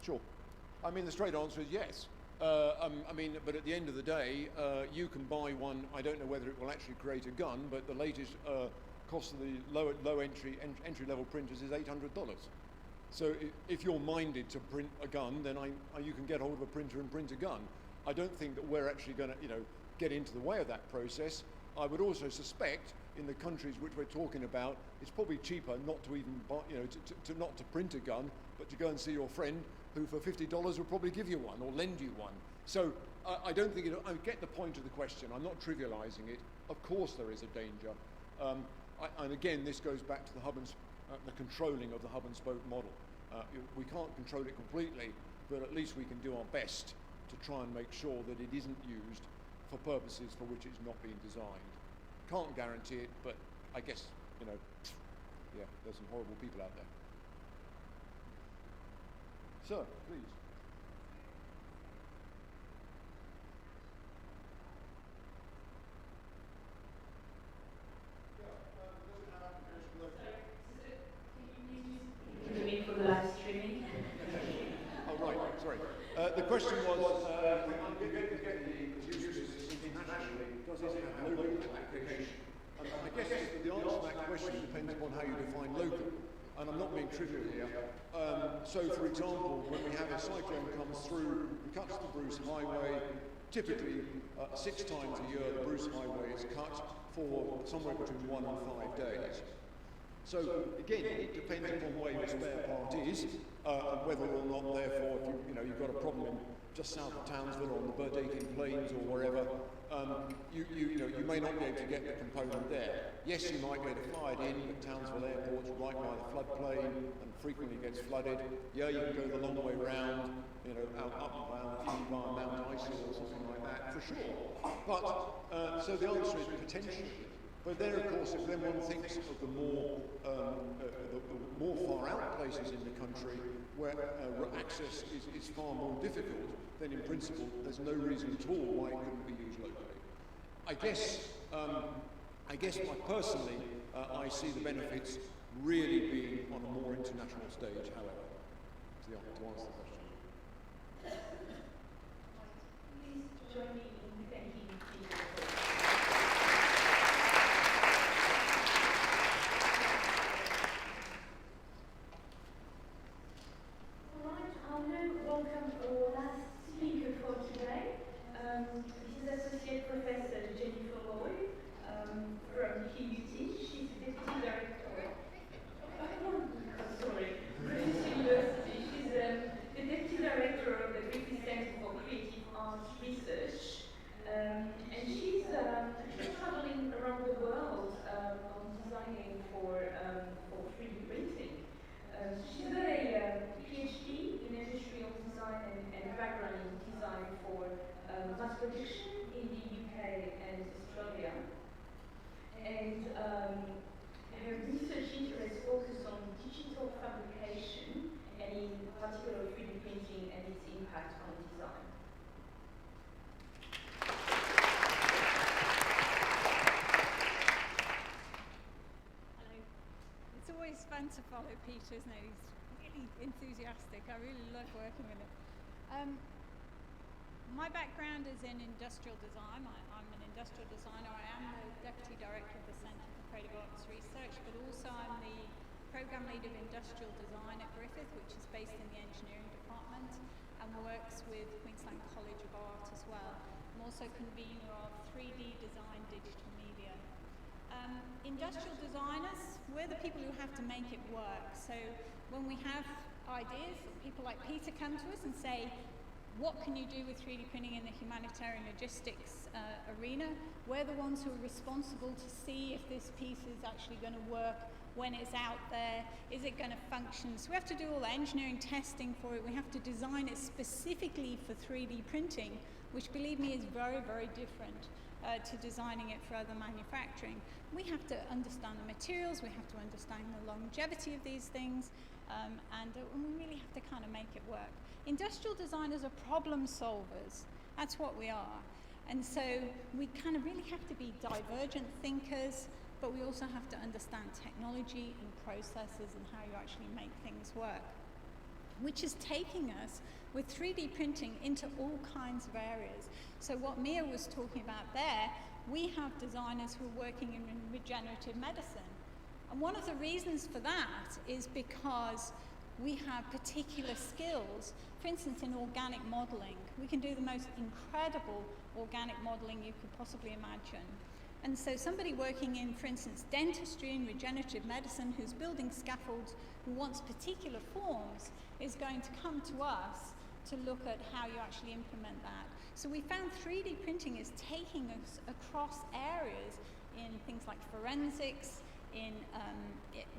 Sure. I mean, the straight answer is yes. I mean, but at the end of the day, you can buy one. I don't know whether it will actually create a gun, but the latest cost of the entry level printers is $800. So if you're minded to print a gun, then you can get hold of a printer and print a gun. I don't think that we're actually going to, get into the way of that process. I would also suspect in the countries which we're talking about, it's probably cheaper not to even buy, not to print a gun, but to go and see your friend who for $50 will probably give you one or lend you one. So I don't think I get the point of the question. I'm not trivializing it. Of course there is a danger. And again, this goes back to the controlling of the hub and spoke model. We can't control it completely, but at least we can do our best to try and make sure that it isn't used for purposes for which it's not being designed. Can't guarantee it, but I guess, yeah, there's some horrible people out there. Sir, please. For the live streaming. Oh, right, sorry. The question was, get the uses internationally, does it have local application? And I guess the answer to that question depends upon how you define local. And I'm not being trivial here. So, for example, when we have a cyclone comes through, it cuts the Bruce Highway, typically 6 times a year the Bruce Highway is cut for somewhere between 1 and 5 days. So again, it depends upon where your spare part is, and whether or not, therefore, if you've got a problem just south of Townsville or on the Burdekin Plains or wherever, you may not be able to get the component there. Yes, you might get it fired in, but Townsville Airport's right by the floodplain and frequently gets flooded. Yeah, you can go the long way round, out and down via Mount Isa or something like that, for sure. But, so the answer is potentially. But then, of course, if then one thinks of the more far out places in the country where access is far more difficult, then in principle there's no reason at all why it couldn't be used locally. I guess personally, I see the benefits really being on a more international stage, however, to answer the question. Please join me in thanking Peter. Welcome our last speaker for today. This is Associate Professor Jennifer Roy from HUT. She's the Deputy Director. Griffith University. She's the Deputy Director of the Griffith Center for Creative Arts Research. And she's traveling around the world on designing for 3D printing. She's got a PhD in industrial design and background in design for mass production in the UK and Australia. And her research interests focus on digital fabrication and in particular 3D printing and its impact on design. It's always fun to follow Peter, isn't it? He's really enthusiastic. I really love working with him. My background is in industrial design. I'm an industrial designer. I am the Deputy Director of the Centre for Creative Arts Research, but also I'm the Programme Lead of Industrial Design at Griffith, which is based in the Engineering Department and works with Queensland College of Art as well. I'm also convener of 3D Design Digital Media. Industrial designers, we're the people who have to make it work. So when we have ideas, people like Peter come to us and say, what can you do with 3D printing in the humanitarian logistics arena? We're the ones who are responsible to see if this piece is actually going to work when it's out there. Is it going to function? So we have to do all the engineering testing for it. We have to design it specifically for 3D printing, which, believe me, is very, very different to designing it for other manufacturing. We have to understand the materials, we have to understand the longevity of these things, and we really have to kind of make it work. Industrial designers are problem solvers. That's what we are. And so we kind of really have to be divergent thinkers, but we also have to understand technology and processes and how you actually make things work, which is taking us with 3D printing into all kinds of areas. So what Mia was talking about there, we have designers who are working in regenerative medicine. And one of the reasons for that is because we have particular skills. For instance, in organic modeling, we can do the most incredible organic modeling you could possibly imagine. And so somebody working in, for instance, dentistry and regenerative medicine who's building scaffolds, who wants particular forms, is going to come to us to look at how you actually implement that. So we found 3D printing is taking us across areas in things like forensics,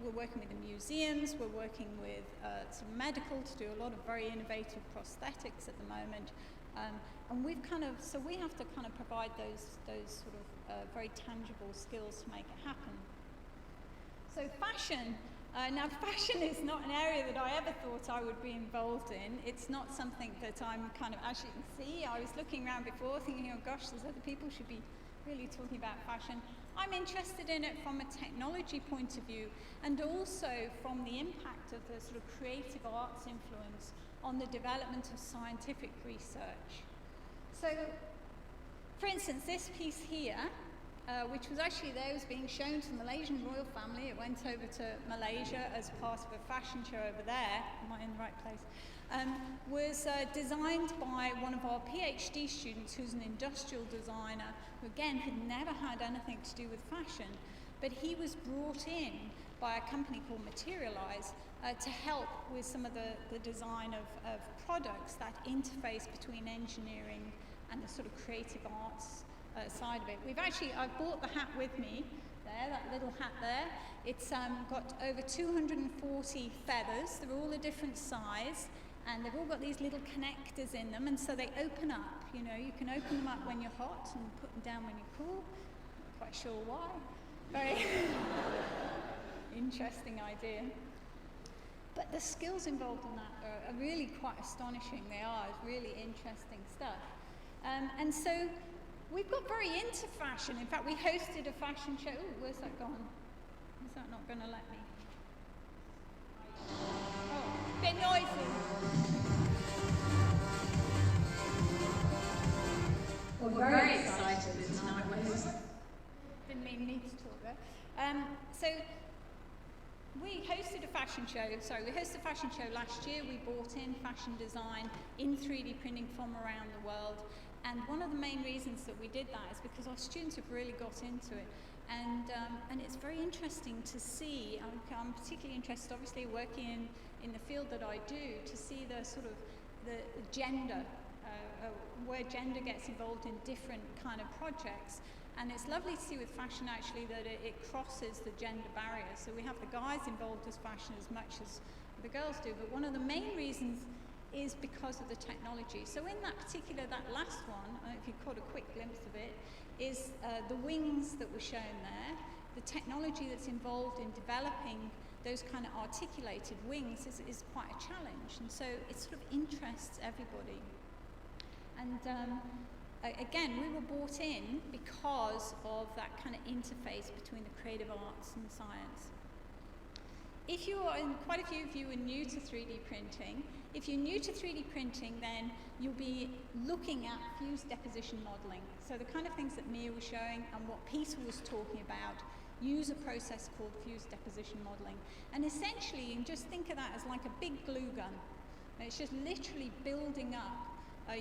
we're working with the museums, we're working with some medical to do a lot of very innovative prosthetics at the moment. And we've so we have to kind of provide those sort of very tangible skills to make it happen. So fashion. Now fashion is not an area that I ever thought I would be involved in. It's not something that I'm kind of, as you can see, I was looking around before thinking, oh gosh, there's other people should be really talking about fashion. I'm interested in it from a technology point of view and also from the impact of the sort of creative arts influence on the development of scientific research. So, for instance, this piece here, which was actually there, was being shown to the Malaysian royal family. It went over to Malaysia as part of a fashion show over there. Am I in the right place? Was designed by one of our PhD students who's an industrial designer who, again, had never had anything to do with fashion. But he was brought in by a company called Materialize to help with some of the design of products that interface between engineering and the sort of creative arts side of it. I've brought the hat with me there, that little hat there. It's got over 240 feathers. They're all a different size, and they've all got these little connectors in them, and so they open up. You know, you can open them up when you're hot and put them down when you're cool. Not quite sure why. Very interesting idea. But the skills involved in that are really quite astonishing. They are. It's really interesting stuff. And so we've got very into fashion. In fact, we hosted a fashion show. Ooh, where's that gone? Is that not going to let me? Oh, a bit noisy. We're very excited that tonight we're hosting. Didn't mean need to talk there. So we hosted a fashion show. We hosted a fashion show last year. We brought in fashion design in 3D printing from around the world. And one of the main reasons that we did that is because our students have really got into it. And it's very interesting to see. I'm particularly interested, obviously, working in the field that I do, to see the sort of the gender, where gender gets involved in different kind of projects. And it's lovely to see with fashion actually that it crosses the gender barrier. So we have the guys involved as fashion as much as the girls do. But one of the main reasons is because of the technology. So in that last one, if you caught a quick glimpse of it, is the wings that were shown there. The technology that's involved in developing those kind of articulated wings is quite a challenge. And so it sort of interests everybody. And again, we were brought in because of that kind of interface between the creative arts and science. If you are, and quite a few of you are new to 3D printing, if you're new to 3D printing, then you'll be looking at fused deposition modeling. So the kind of things that Mia was showing and what Peter was talking about use a process called fused deposition modeling. And essentially, you can just think of that as like a big glue gun. And it's just literally building up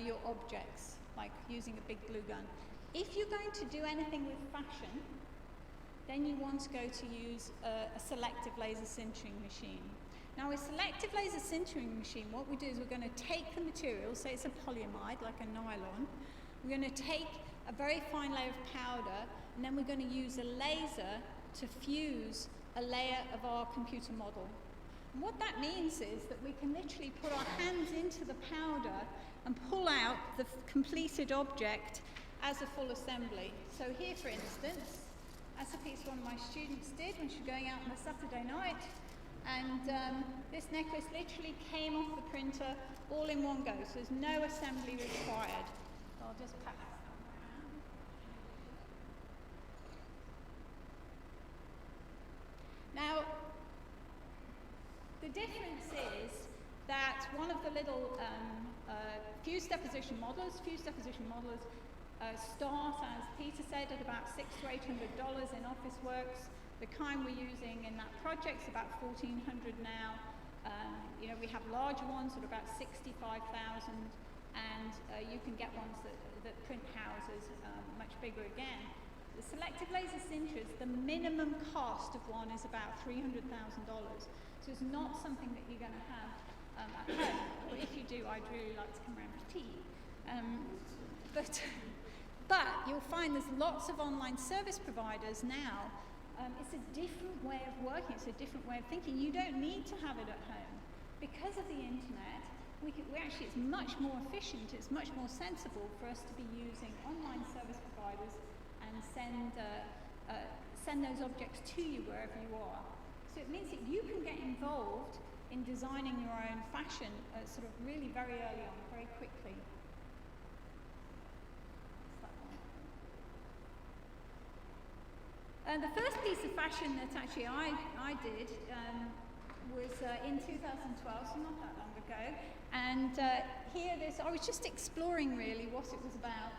your objects, like using a big glue gun. If you're going to do anything with fashion, then you want to go to use a selective laser sintering machine. Now, a selective laser sintering machine, what we do is we're going to take the material, say it's a polyamide, like a nylon, we're going to take a very fine layer of powder, and then we're going to use a laser to fuse a layer of our computer model. And what that means is that we can literally put our hands into the powder and pull out the completed object as a full assembly. So here, for instance, that's a piece one of my students did when she was going out on a Saturday night. And this necklace literally came off the printer all in one go, so there's no assembly required. So I'll just pack that around. Now, the difference is that one of the little fused deposition modelers start, as Peter said, at about $600 to $800 in Officeworks. The kind we're using in that project is about $1,400 now. You know, we have larger ones at about $65,000, and you can get ones that print houses much bigger again. The selective laser sinters, the minimum cost of one is about $300,000. So it's not something that you're going to have at home. But if you do, I'd really like to come around for tea. But you'll find there's lots of online service providers now. It's a different way of working. It's a different way of thinking. You don't need to have it at home. Because of the internet, it's much more efficient, it's much more sensible for us to be using online service providers and send those objects to you wherever you are. So it means that you can get involved in designing your own fashion sort of really very early on, very quickly. The first piece of fashion that actually I did was in 2012, so not that long ago. And I was just exploring really what it was about.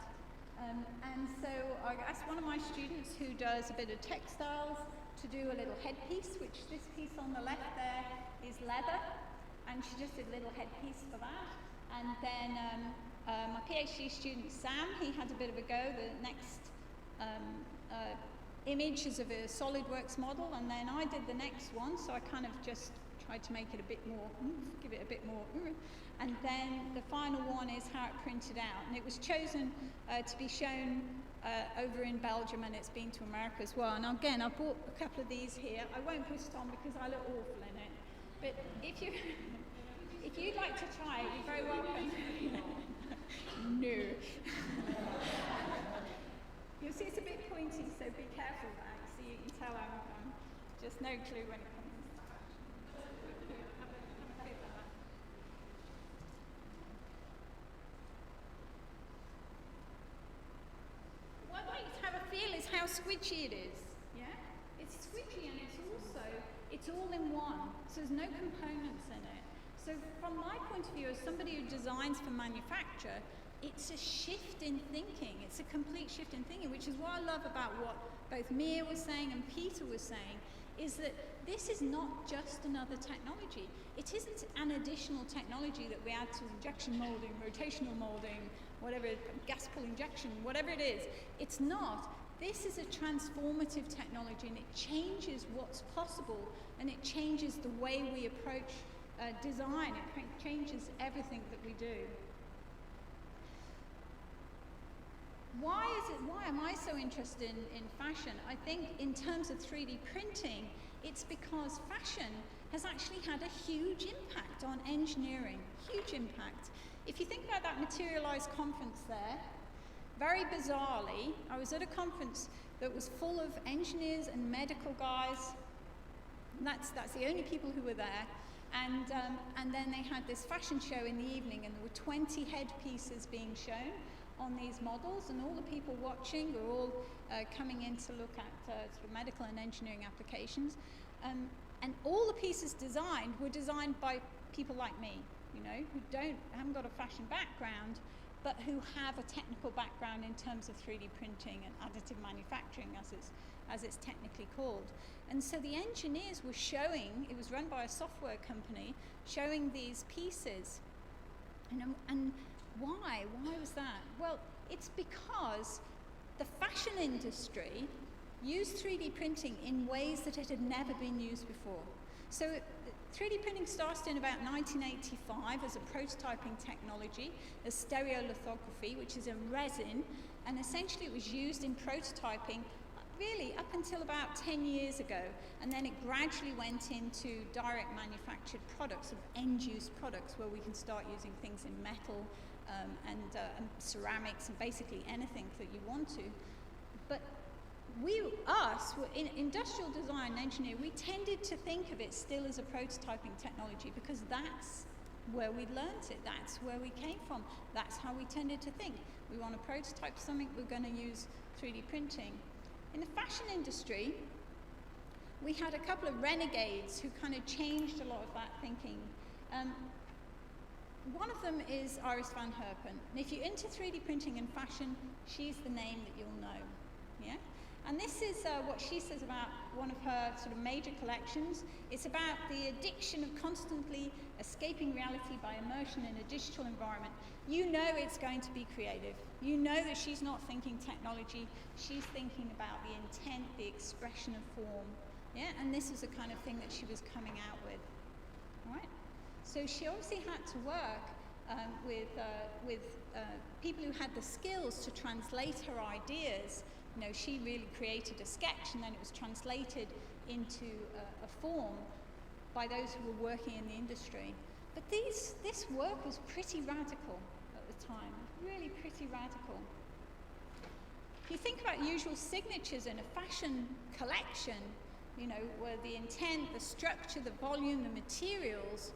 And so I asked one of my students who does a bit of textiles to do a little headpiece, which this piece on the left there is leather. And she just did a little headpiece for that. And then my PhD student Sam, he had a bit of a go. The next images of a SolidWorks model, and then I did the next one, so I kind of just tried to make it a bit more, give it a bit more, and then the final one is how it printed out, and it was chosen to be shown over in Belgium, and it's been to America as well. And again, I bought a couple of these here. I won't put it on because I look awful in it, but if you'd like to try it, you're very welcome. No. You'll see it's a bit pointy, so be careful back, so you can tell I'm just no clue when it comes. What I'd like to have a feel is how squidgy it is. Yeah? It's squidgy and it's all in one, so there's no components in it. So from my point of view, as somebody who designs for manufacture, it's a shift in thinking. It's a complete shift in thinking, which is what I love about what both Mia was saying and Peter was saying, is that this is not just another technology. It isn't an additional technology that we add to injection molding, rotational molding, whatever, gas pull injection, whatever it is. It's not. This is a transformative technology, and it changes what's possible, and it changes the way we approach design. It changes everything that we do. Why am I so interested in fashion? I think in terms of 3D printing, it's because fashion has actually had a huge impact on engineering, huge impact. If you think about that Materialise conference there, very bizarrely, I was at a conference that was full of engineers and medical guys. And that's the only people who were there. And then they had this fashion show in the evening, and there were 20 headpieces being shown on these models, and all the people watching were all coming in to look at sort of medical and engineering applications. And all the pieces designed were designed by people like me, you know, who haven't got a fashion background, but who have a technical background in terms of 3D printing and additive manufacturing, as it's technically called. And so the engineers were showing, it was run by a software company, showing these pieces. And why? Why was that? Well, it's because the fashion industry used 3D printing in ways that it had never been used before. So 3D printing started in about 1985 as a prototyping technology, as stereolithography, which is a resin, and essentially it was used in prototyping really up until about 10 years ago, and then it gradually went into direct manufactured products, sort of end-use products, where we can start using things in metal and ceramics and basically anything that you want to. But us, in industrial design and engineering, we tended to think of it still as a prototyping technology because that's where we learnt it, that's where we came from, that's how we tended to think. We want to prototype something, we're going to use 3D printing. In the fashion industry, we had a couple of renegades who kind of changed a lot of that thinking. One of them is Iris van Herpen. And if you're into 3D printing and fashion, she's the name that you'll know. Yeah? And this is what she says about one of her sort of major collections. It's about the addiction of constantly escaping reality by immersion in a digital environment. You know it's going to be creative. You know that she's not thinking technology. She's thinking about the intent, the expression of form. Yeah? And this is the kind of thing that she was coming out with. All right? So she obviously had to work with people who had the skills to translate her ideas. You know, she really created a sketch, and then it was translated into a form by those who were working in the industry. But this work was pretty radical at the time, really pretty radical. If you think about usual signatures in a fashion collection, you know, where the intent, the structure, the volume, the materials,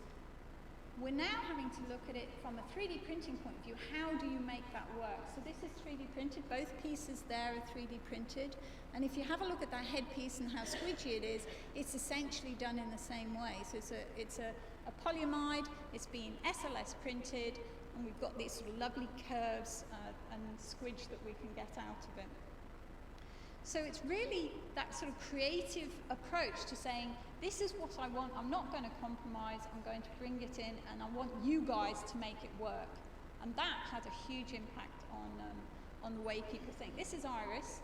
we're now having to look at it from a 3D printing point of view. How do you make that work? So this is 3D printed. Both pieces there are 3D printed. And if you have a look at that headpiece and how squidgy it is, it's essentially done in the same way. So it's a polyamide. It's been SLS printed, and we've got these sort of lovely curves and squidge that we can get out of it. So it's really that sort of creative approach to saying, this is what I want, I'm not going to compromise, I'm going to bring it in, and I want you guys to make it work. And that had a huge impact on the way people think. This is Iris.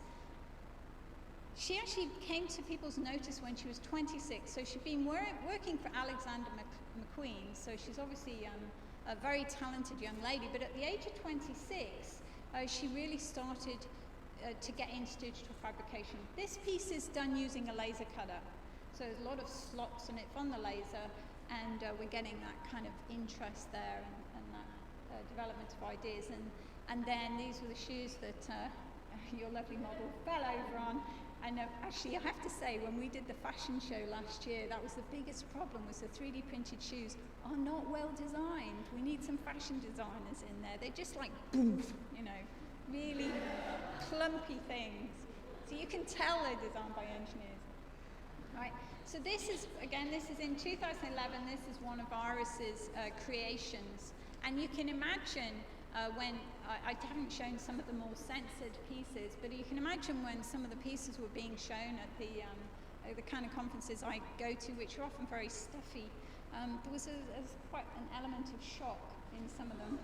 she actually came to people's notice when she was 26, so she'd been working for Alexander McQueen, so she's obviously a very talented young lady, but at the age of 26, she really started to get into digital fabrication. This piece is done using a laser cutter, so there's a lot of slots in it from the laser, and we're getting that kind of interest there and that development of ideas. And then these were the shoes that your lovely model fell over on. And actually, I have to say, when we did the fashion show last year, that was the biggest problem, was the 3D printed shoes are not well designed. We need some fashion designers in there. They're just like, boom, you know, really clumpy things. So you can tell they're designed by engineers. Right. So this is, again, this is in 2011. This is one of Iris's creations. And you can imagine when, I haven't shown some of the more censored pieces, but you can imagine when some of the pieces were being shown at the kind of conferences I go to, which are often very stuffy, there was quite an element of shock in some of them.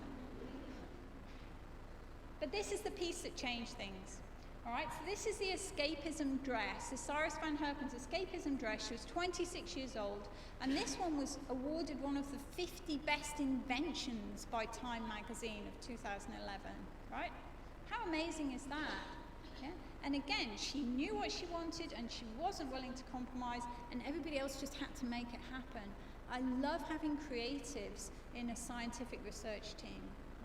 But this is the piece that changed things. All right, so this is the escapism dress. This is Cyrus van Herpen's escapism dress. She was 26 years old, and this one was awarded one of the 50 best inventions by Time magazine of 2011. Right? How amazing is that? Yeah? And again, she knew what she wanted, and she wasn't willing to compromise, and everybody else just had to make it happen. I love having creatives in a scientific research team.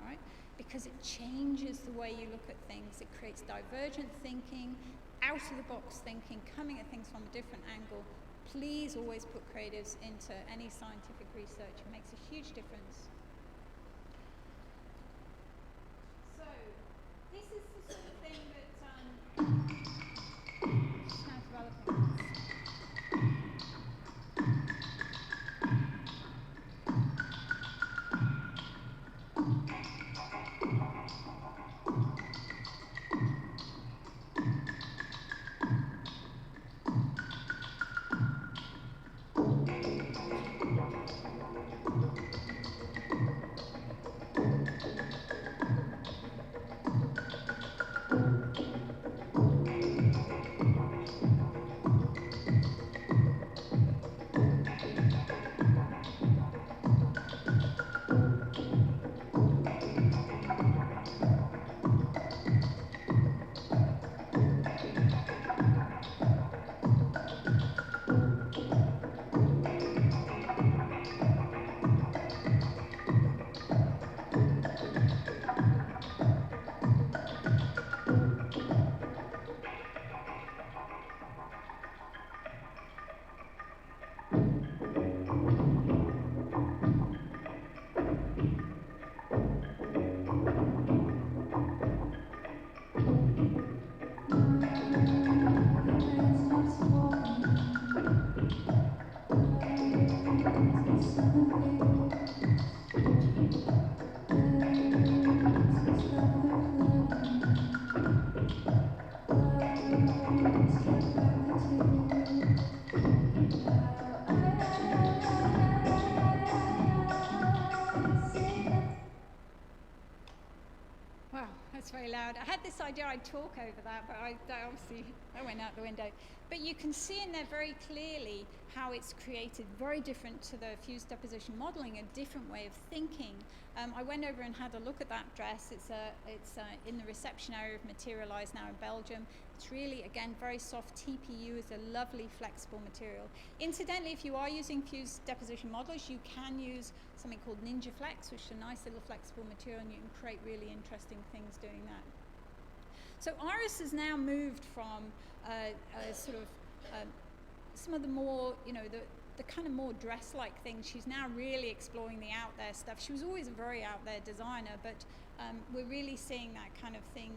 Right? Because it changes the way you look at things. It creates divergent thinking, out-of-the-box thinking, coming at things from a different angle. Please always put creatives into any scientific research. It makes a huge difference. So, this is the sort of thing that is now developing. Very loud. I had this idea I'd talk over that, but that went out the window. But you can see in there very clearly how it's created very different to the fused deposition modeling, a different way of thinking. I went over and had a look at that dress. It's in the reception area of Materialize now in Belgium. It's really, again, very soft. TPU is a lovely flexible material. Incidentally, if you are using fused deposition modelers, you can use something called Ninja Flex, which is a nice little flexible material, and you can create really interesting things doing that. So Iris has now moved from some of the more, the kind of more dress-like things. She's now really exploring the out there stuff. She was always a very out there designer, but we're really seeing that kind of thing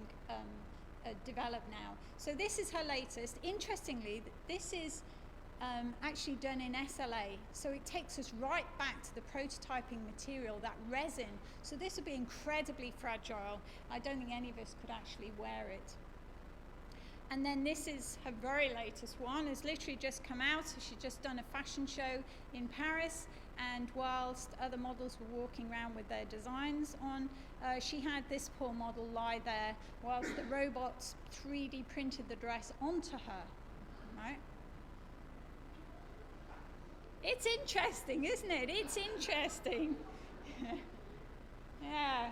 develop now. So this is her latest. Interestingly, this is actually done in SLA. So it takes us right back to the prototyping material, that resin. So this would be incredibly fragile. I don't think any of us could actually wear it. And then this is her very latest one. It's literally just come out. So she's just done a fashion show in Paris, and whilst other models were walking around with their designs on, she had this poor model lie there whilst the robots 3D printed the dress onto her. right? It's interesting, isn't it? It's interesting. Yeah.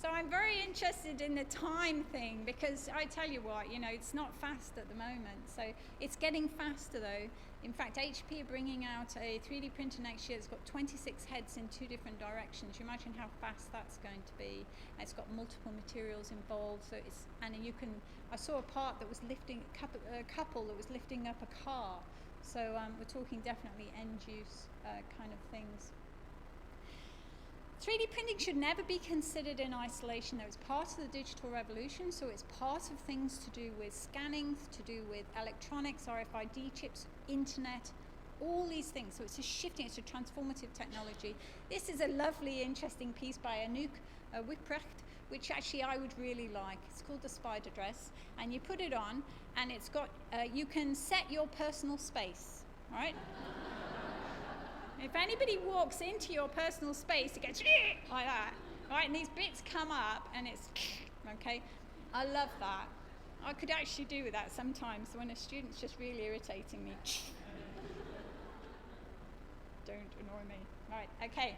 So I'm very interested in the time thing, because I tell you what, you know, it's not fast at the moment. So it's getting faster though. In fact, HP are bringing out a 3D printer next year. It's got 26 heads in 2 different directions. You imagine how fast that's going to be. And it's got multiple materials involved. So it's, and you can, I saw a part that was lifting, a couple that was lifting up a car. So we're talking definitely end use kind of things. 3D printing should never be considered in isolation though. It's part of the digital revolution, so it's part of things to do with scanning, to do with electronics, RFID chips, internet, all these things. So it's a shifting, it's a transformative technology. This is a lovely, interesting piece by Anouk Wipprecht, which actually I would really like. It's called the spider dress, and you put it on, and it's got, you can set your personal space, right? If anybody walks into your personal space, it gets like that, right? And these bits come up, and it's okay. I love that. I could actually do with that sometimes when a student's just really irritating me. Don't annoy me. Right, okay.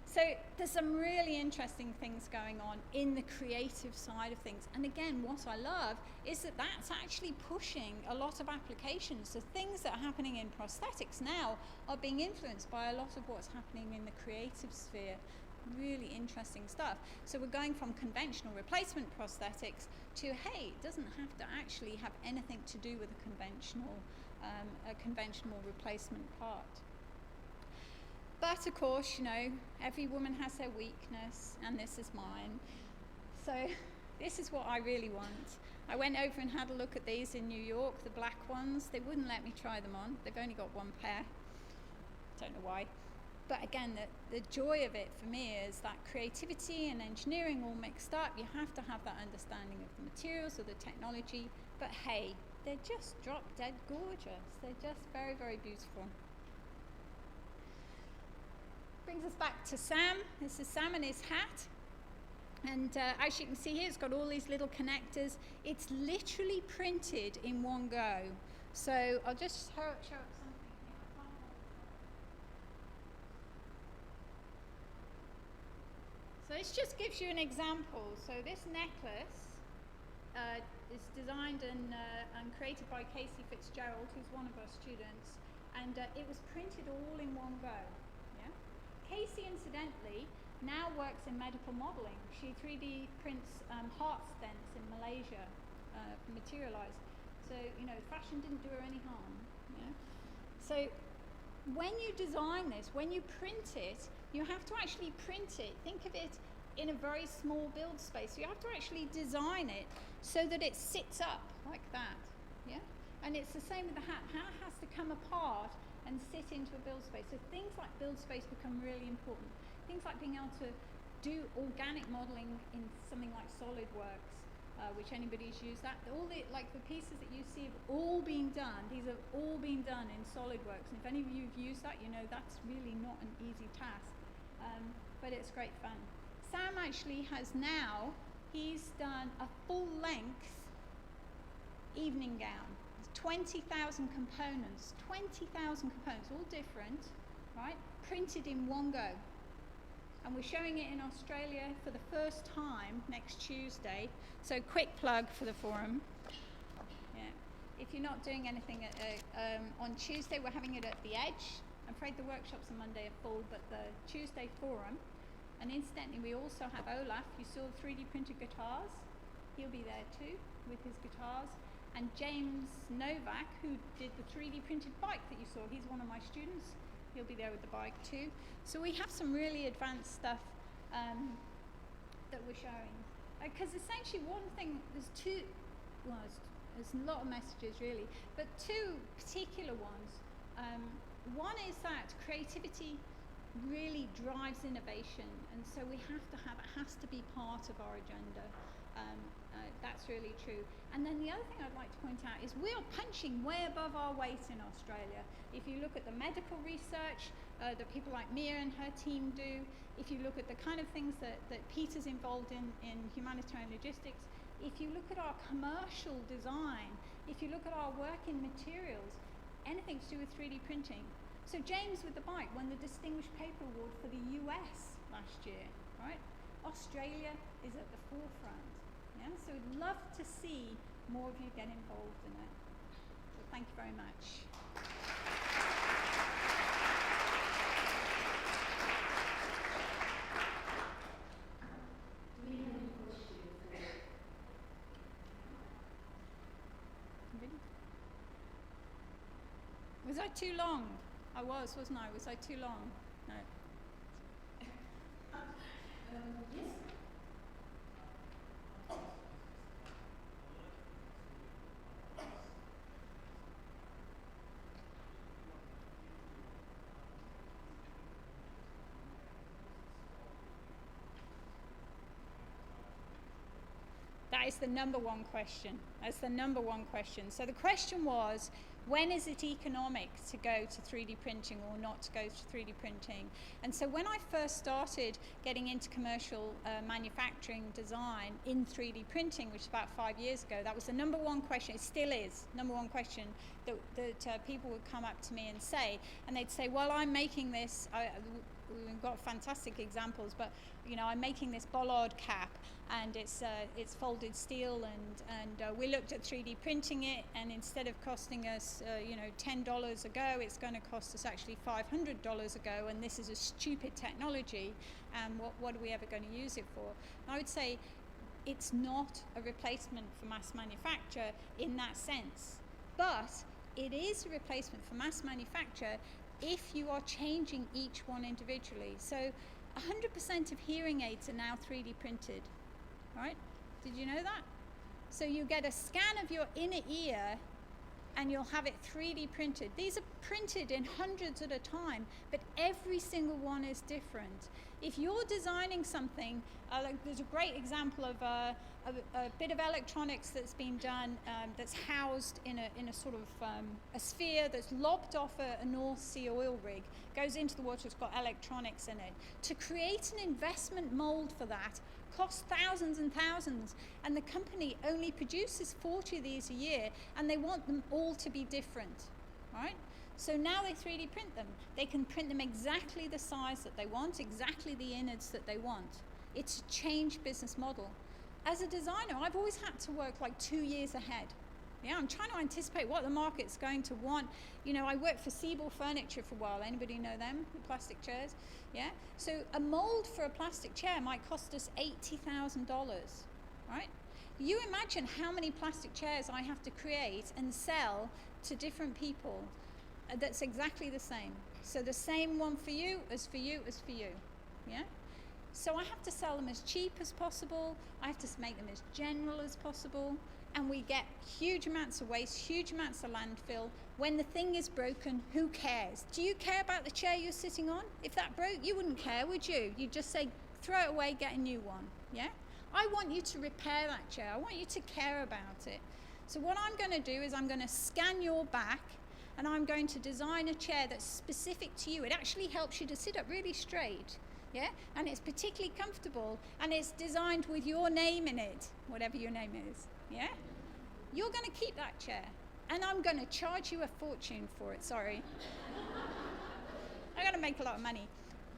So there's some really interesting things going on in the creative side of things. And again, what I love is that that's actually pushing a lot of applications. So things that are happening in prosthetics now are being influenced by a lot of what's happening in the creative sphere. Really interesting stuff. So we're going from conventional replacement prosthetics to, hey, it doesn't have to actually have anything to do with a conventional replacement part. But of course, you know, every woman has her weakness, and this is mine. So this is what I really want. I went over and had a look at these in New York, the black ones. They wouldn't let me try them on. They've only got 1 pair. Don't know why. But again, the joy of it for me is that creativity and engineering all mixed up. You have to have that understanding of the materials, of the technology. But hey, they're just drop dead gorgeous. They're just very, very beautiful. Brings us back to Sam. This is Sam and his hat. And as you can see here, it's got all these little connectors. It's literally printed in one go. So I'll just show up something here. So this just gives you an example. So this necklace is designed and created by Casey Fitzgerald, who's one of our students. And it was printed all in one go. Casey, incidentally, now works in medical modelling. She 3D prints heart stents in Malaysia, materialised. So, you know, fashion didn't do her any harm. Yeah? So when you design this, when you print it, you have to actually print it. Think of it in a very small build space. So you have to actually design it so that it sits up like that. Yeah? And it's the same with the hat. Hat has to come apart and sit into a build space. So things like build space become really important. Things like being able to do organic modelling in something like SolidWorks, which anybody's used that. All the pieces that you see have all been done. These have all been done in SolidWorks. And if any of you have used that, you know that's really not an easy task, but it's great fun. Sam actually has now, he's done a full-length evening gown. 20,000 components, all different, right? Printed in one go. And we're showing it in Australia for the first time next Tuesday. So quick plug for the forum. Yeah. If you're not doing anything on Tuesday, we're having it at the Edge. I'm afraid the workshops on Monday are full, but the Tuesday forum. And incidentally, we also have Olaf. You saw 3D printed guitars. He'll be there too with his guitars. And James Novak, who did the 3D printed bike that you saw, he's one of my students. He'll be there with the bike too. So we have some really advanced stuff that we're showing. Because essentially one thing, there's a lot of messages really, but 2 particular ones. One is that creativity really drives innovation, and so we have to have, it has to be part of our agenda. That's really true. And then the other thing I'd like to point out is we are punching way above our weight in Australia. If you look at the medical research that people like Mia and her team do, if you look at the kind of things that Peter's involved in humanitarian logistics, if you look at our commercial design, if you look at our work in materials, anything to do with 3D printing. So James with the bike won the Distinguished Paper Award for the US last year, right? Australia is at the forefront. Yeah, so we'd love to see more of you get involved in it. So thank you very much. Do we have any questions? Really? Was I too long? I was, wasn't I? Was I too long? No. Yes. That is the number one question. That's the number one question. So the question was, when is it economic to go to 3D printing or not to go to 3D printing? And so when I first started getting into commercial manufacturing design in 3D printing, which is about 5 years ago, that was the number one question. It still is number one question that people would come up to me and say, and they'd say, well, I'm making this, we've got fantastic examples, but you know, I'm making this bollard cap, and it's folded steel, and we looked at 3D printing it, and instead of costing us $10 a go, it's going to cost us actually $500 a go, and this is a stupid technology, and what are we ever going to use it for? And I would say it's not a replacement for mass manufacture in that sense, but it is a replacement for mass manufacture if you are changing each one individually. So 100% of hearing aids are now 3D printed, right? Did you know that? So you get a scan of your inner ear and you'll have it 3D printed. These are printed in hundreds at a time, but every single one is different. If you're designing something, there's a great example of a bit of electronics that's been done that's housed in a sort of a sphere that's lobbed off a North Sea oil rig, goes into the water, it's got electronics in it. To create an investment mold for that costs thousands and thousands, and the company only produces 40 of these a year, and they want them all to be different, right? So now they 3D print them. They can print them exactly the size that they want, exactly the innards that they want. It's a changed business model. As a designer, I've always had to work like 2 years ahead. Yeah, I'm trying to anticipate what the market's going to want. You know, I worked for Siebel Furniture for a while. Anybody know them? The plastic chairs? Yeah. So a mold for a plastic chair might cost us $80,000, right? You imagine how many plastic chairs I have to create and sell to different people that's exactly the same. So the same one for you as for you as for you. Yeah. So I have to sell them as cheap as possible. I have to make them as general as possible. And we get huge amounts of waste, huge amounts of landfill. When the thing is broken, who cares? Do you care about the chair you're sitting on? If that broke, you wouldn't care, would you? You'd just say, throw it away, get a new one. Yeah? I want you to repair that chair. I want you to care about it. So what I'm going to do is I'm going to scan your back, and I'm going to design a chair that's specific to you. It actually helps you to sit up really straight. Yeah, and it's particularly comfortable, and it's designed with your name in it, whatever your name is. Yeah, you're going to keep that chair, and I'm going to charge you a fortune for it. Sorry, I'm going to make a lot of money.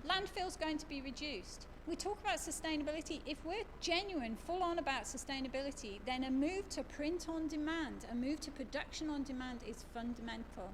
Landfill's going to be reduced. We talk about sustainability. If we're genuine, full on about sustainability, then a move to print on demand, a move to production on demand is fundamental.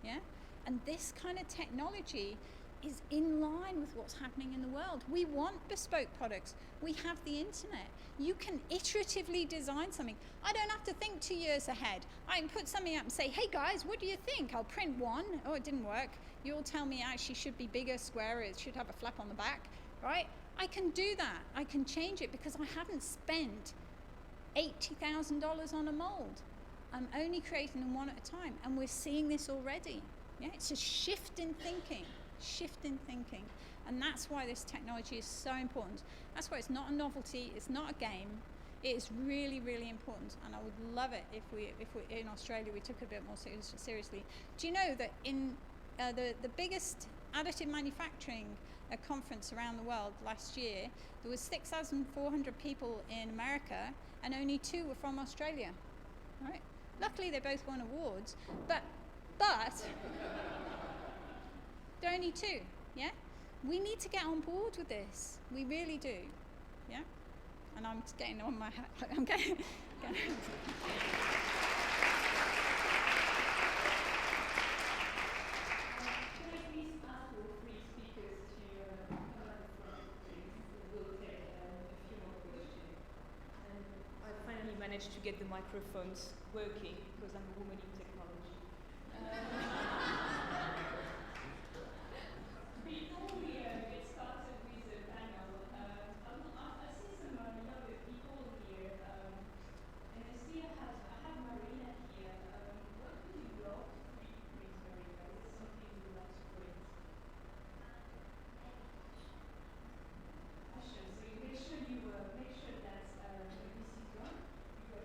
Yeah, and this kind of technology is in line with what's happening in the world. We want bespoke products. We have the internet. You can iteratively design something. I don't have to think 2 years ahead. I can put something up and say, hey guys, what do you think? I'll print one. Oh, it didn't work. You'll tell me it actually should be bigger, squarer, it should have a flap on the back, right? I can do that. I can change it because I haven't spent $80,000 on a mold. I'm only creating them one at a time, and we're seeing this already. Yeah, it's a shift in thinking. And that's why this technology is so important. That's why it's not a novelty, it's not a game. It is really, really important, and I would love it if we in Australia we took it a bit more seriously. Do you know that in the biggest additive manufacturing conference around the world last year, there was 6,400 people in America, and only 2 were from Australia, right? Luckily, they both won awards, but they're only 2, yeah? We need to get on board with this. We really do, yeah? And I'm getting on my hat. I'm getting managed to get the microphones working because I'm a woman in technology. Before we get started with the panel, I see some younger people here, and I see I have Marina here. What would you love to print, Marina? Is there something you would like to print? Fashion. So you make sure that this is done.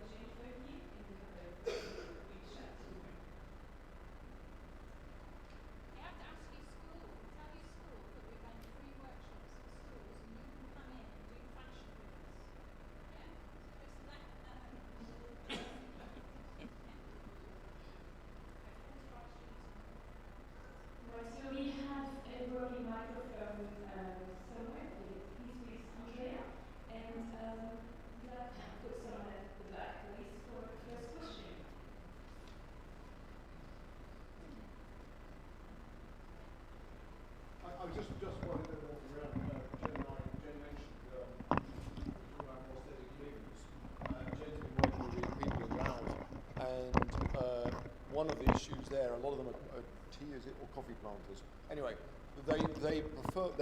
Change for you and you have a big shot to her. I have to ask you school, tell your school that we're running free workshops for schools and you can come in and do fashion with us. Yeah? Just let them know. Right, so we have a working microphone somewhere. He's with Andrea, and that put someone at the back, please, for the first question. I was just wanted to walk around. Jen mentioned about prosthetic limbs. Jen's been working with people in Laos, and one of the issues there, a lot of them are tea, is it, or coffee planters. Anyway, they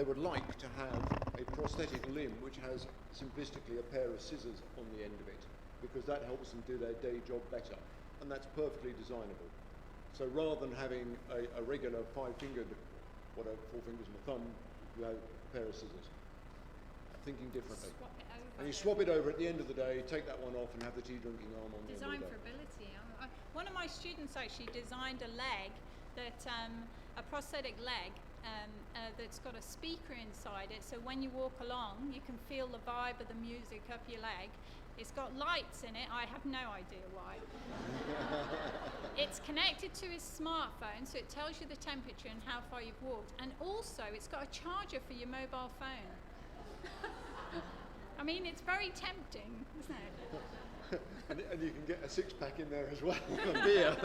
would like to have a prosthetic limb which has simplistically a pair of scissors on the end of it, because that helps them do their day job better, and that's perfectly designable. So rather than having a regular 5-fingered, whatever, 4 fingers and a thumb, you have a pair of scissors. Thinking differently. swap it over. And you swap it over at the end of the day, take that one off and have the tea drinking arm on the end Design of the for day. ability. One of my students actually designed a leg that, a prosthetic leg that's got a speaker inside it, so when you walk along you can feel the vibe of the music up your leg. It's got lights in it, I have no idea why. It's connected to his smartphone, so it tells you the temperature and how far you've walked, and also it's got a charger for your mobile phone. I mean, it's very tempting, isn't it? and you can get a 6-pack in there as well, a beer.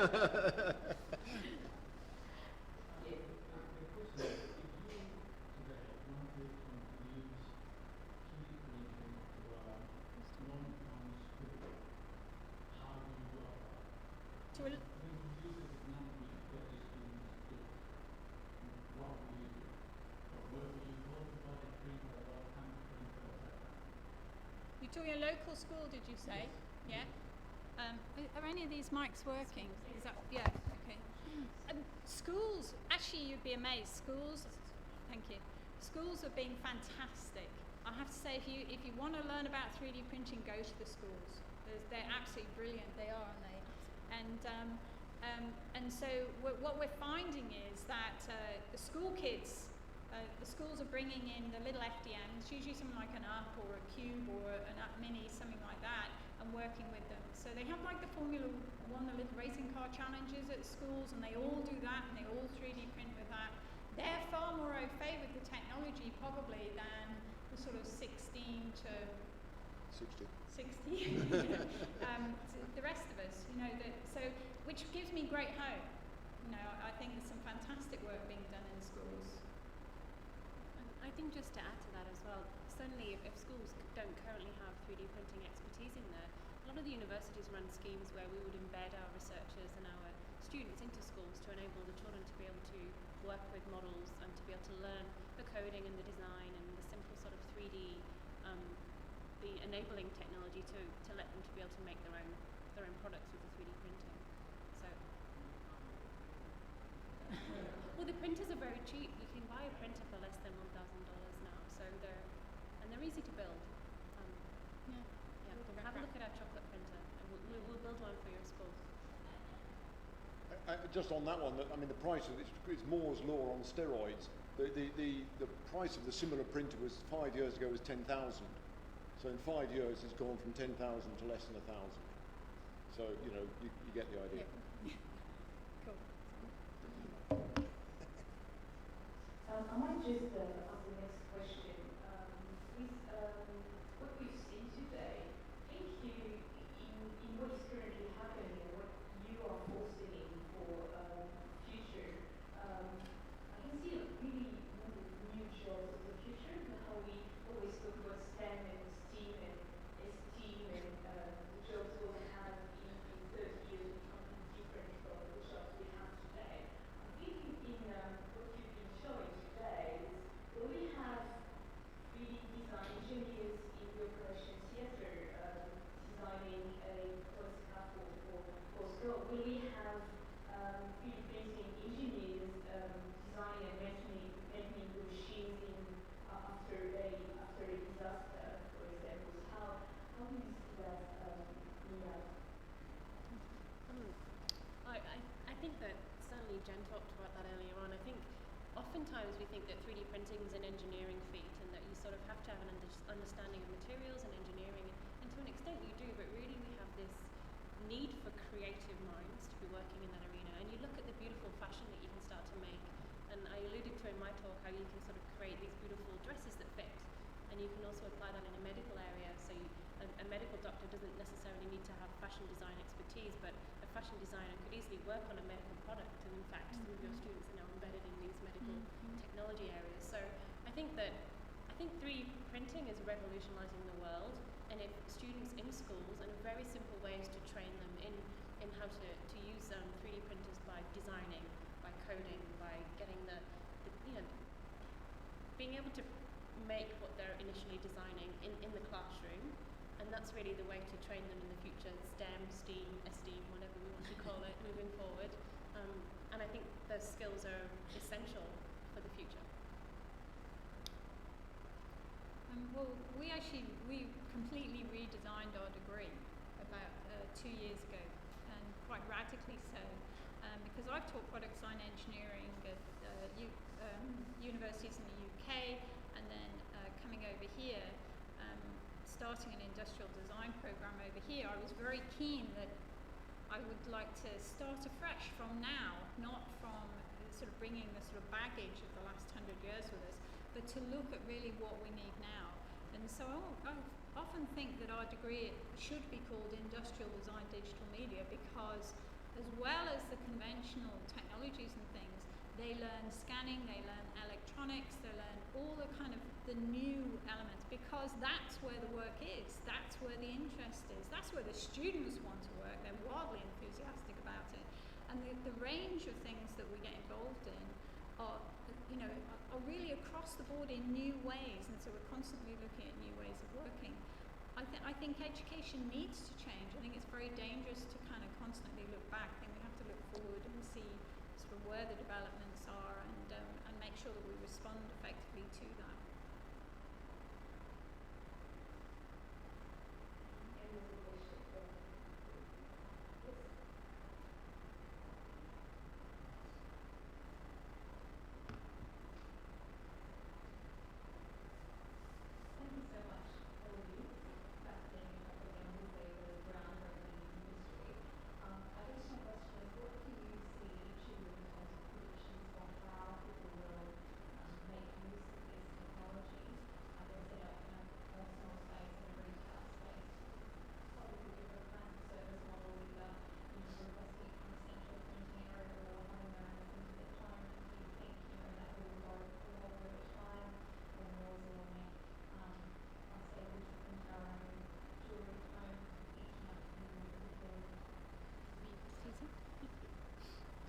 You're talking a local school, did you say? Yeah. Are any of these mics working? Is that, yeah, okay. Schools, actually you'd be amazed. Schools, thank you. Schools have been fantastic. I have to say, if you want to learn about 3D printing, go to the schools. They're absolutely brilliant. They are, aren't they? And so what we're finding is that the school kids, the schools are bringing in the little FDMs, usually something like an up or a cube or an up mini, something like that, and working with them. So they have like the Formula 1, the little racing car challenges at schools, and they all do that, and they all 3D print with that. They're far more au fait with the technology probably than the sort of 16 to 60 the rest of us, you know, so which gives me great hope. You know, I think there's some fantastic work being done in schools. I think just to add to that as well, certainly if schools don't currently have 3D printing expertise in there, a lot of the universities run schemes where we would embed our researchers and our students into schools to enable the children to be able to work with models and to be able to learn the coding and the design and the simple sort of 3D, the enabling technology to let them to be able to make their own products with the 3D printing. So, well, the printers are very cheap. You can buy a printer for less than $1,000 now, so they're easy to build. Have a look at our chocolate printer, and we'll build one for your school. Just on that one, I mean, the price of it is Moore's law on steroids. The price of the similar printer was 5 years ago was 10,000. So in 5 years, it's gone from 10,000 to less than 1,000. So, you know, you get the idea. Yeah. Cool. I might just ask the next question. With what we've seen today, I think in what is currently happening and what you are foreseeing for future, I can see a really new jobs of the future, and how we always talk about STEM and STEAM and STEAM and the jobs we'll have in 30 years will be completely different from the jobs we have today. I'm thinking in what you've been showing today is will we have 3D design engineers in the operation theater designing a scaffold for school? Will we have 3D printing engineers designing and maintaining the machines in, after a disaster, for example? How do you see that I think that certainly Jen talked about that earlier on. I think oftentimes we think that 3D printing is an engineering feat and that you sort of have to have an understanding of materials and engineering, and to an extent you do, but really we have this need for creative minds to be working in that arena. And you look at the beautiful fashion that you can start to make, and I alluded to in my talk how you can sort of create these beautiful dresses that fit, and you can also apply that in a medical area. So a medical doctor doesn't necessarily need to have fashion design expertise, but a fashion designer could easily work on a medical product, and in fact some of your students are now embedded in these medical technology areas. So I think 3D printing is revolutionizing the world, and if students in schools, and a very simple way is to train them in how to use 3D printers by designing, by coding, by getting the being able to make what they're initially designing in the classroom. And that's really the way to train them in the future, STEM, STEAM, STEAM, whatever we want to call it, moving forward. And I think those skills are essential for the future. Well, we completely redesigned our degree about 2 years ago, and quite radically so, because I've taught product design engineering at universities in the UK, and then coming over here, starting an industrial design program over here. I was very keen that I would like to start afresh from now, not from sort of bringing the sort of baggage of the last 100 years with us, but to look at really what we need now. And so I often think that our degree should be called Industrial Design Digital Media, because as well as the conventional technologies and things, they learn scanning, they learn electronics, they learn all the kind of the new elements, because that's where the work is, that's where the interest is, that's where the students want to work. They're wildly enthusiastic about it, and the range of things that we get involved in are really across the board in new ways, and so we're constantly looking at new ways of working. I think education needs to change. I think it's very dangerous to kind of constantly look back. I think we have to look forward and see sort of where the developments are, and make sure that we respond effectively to that.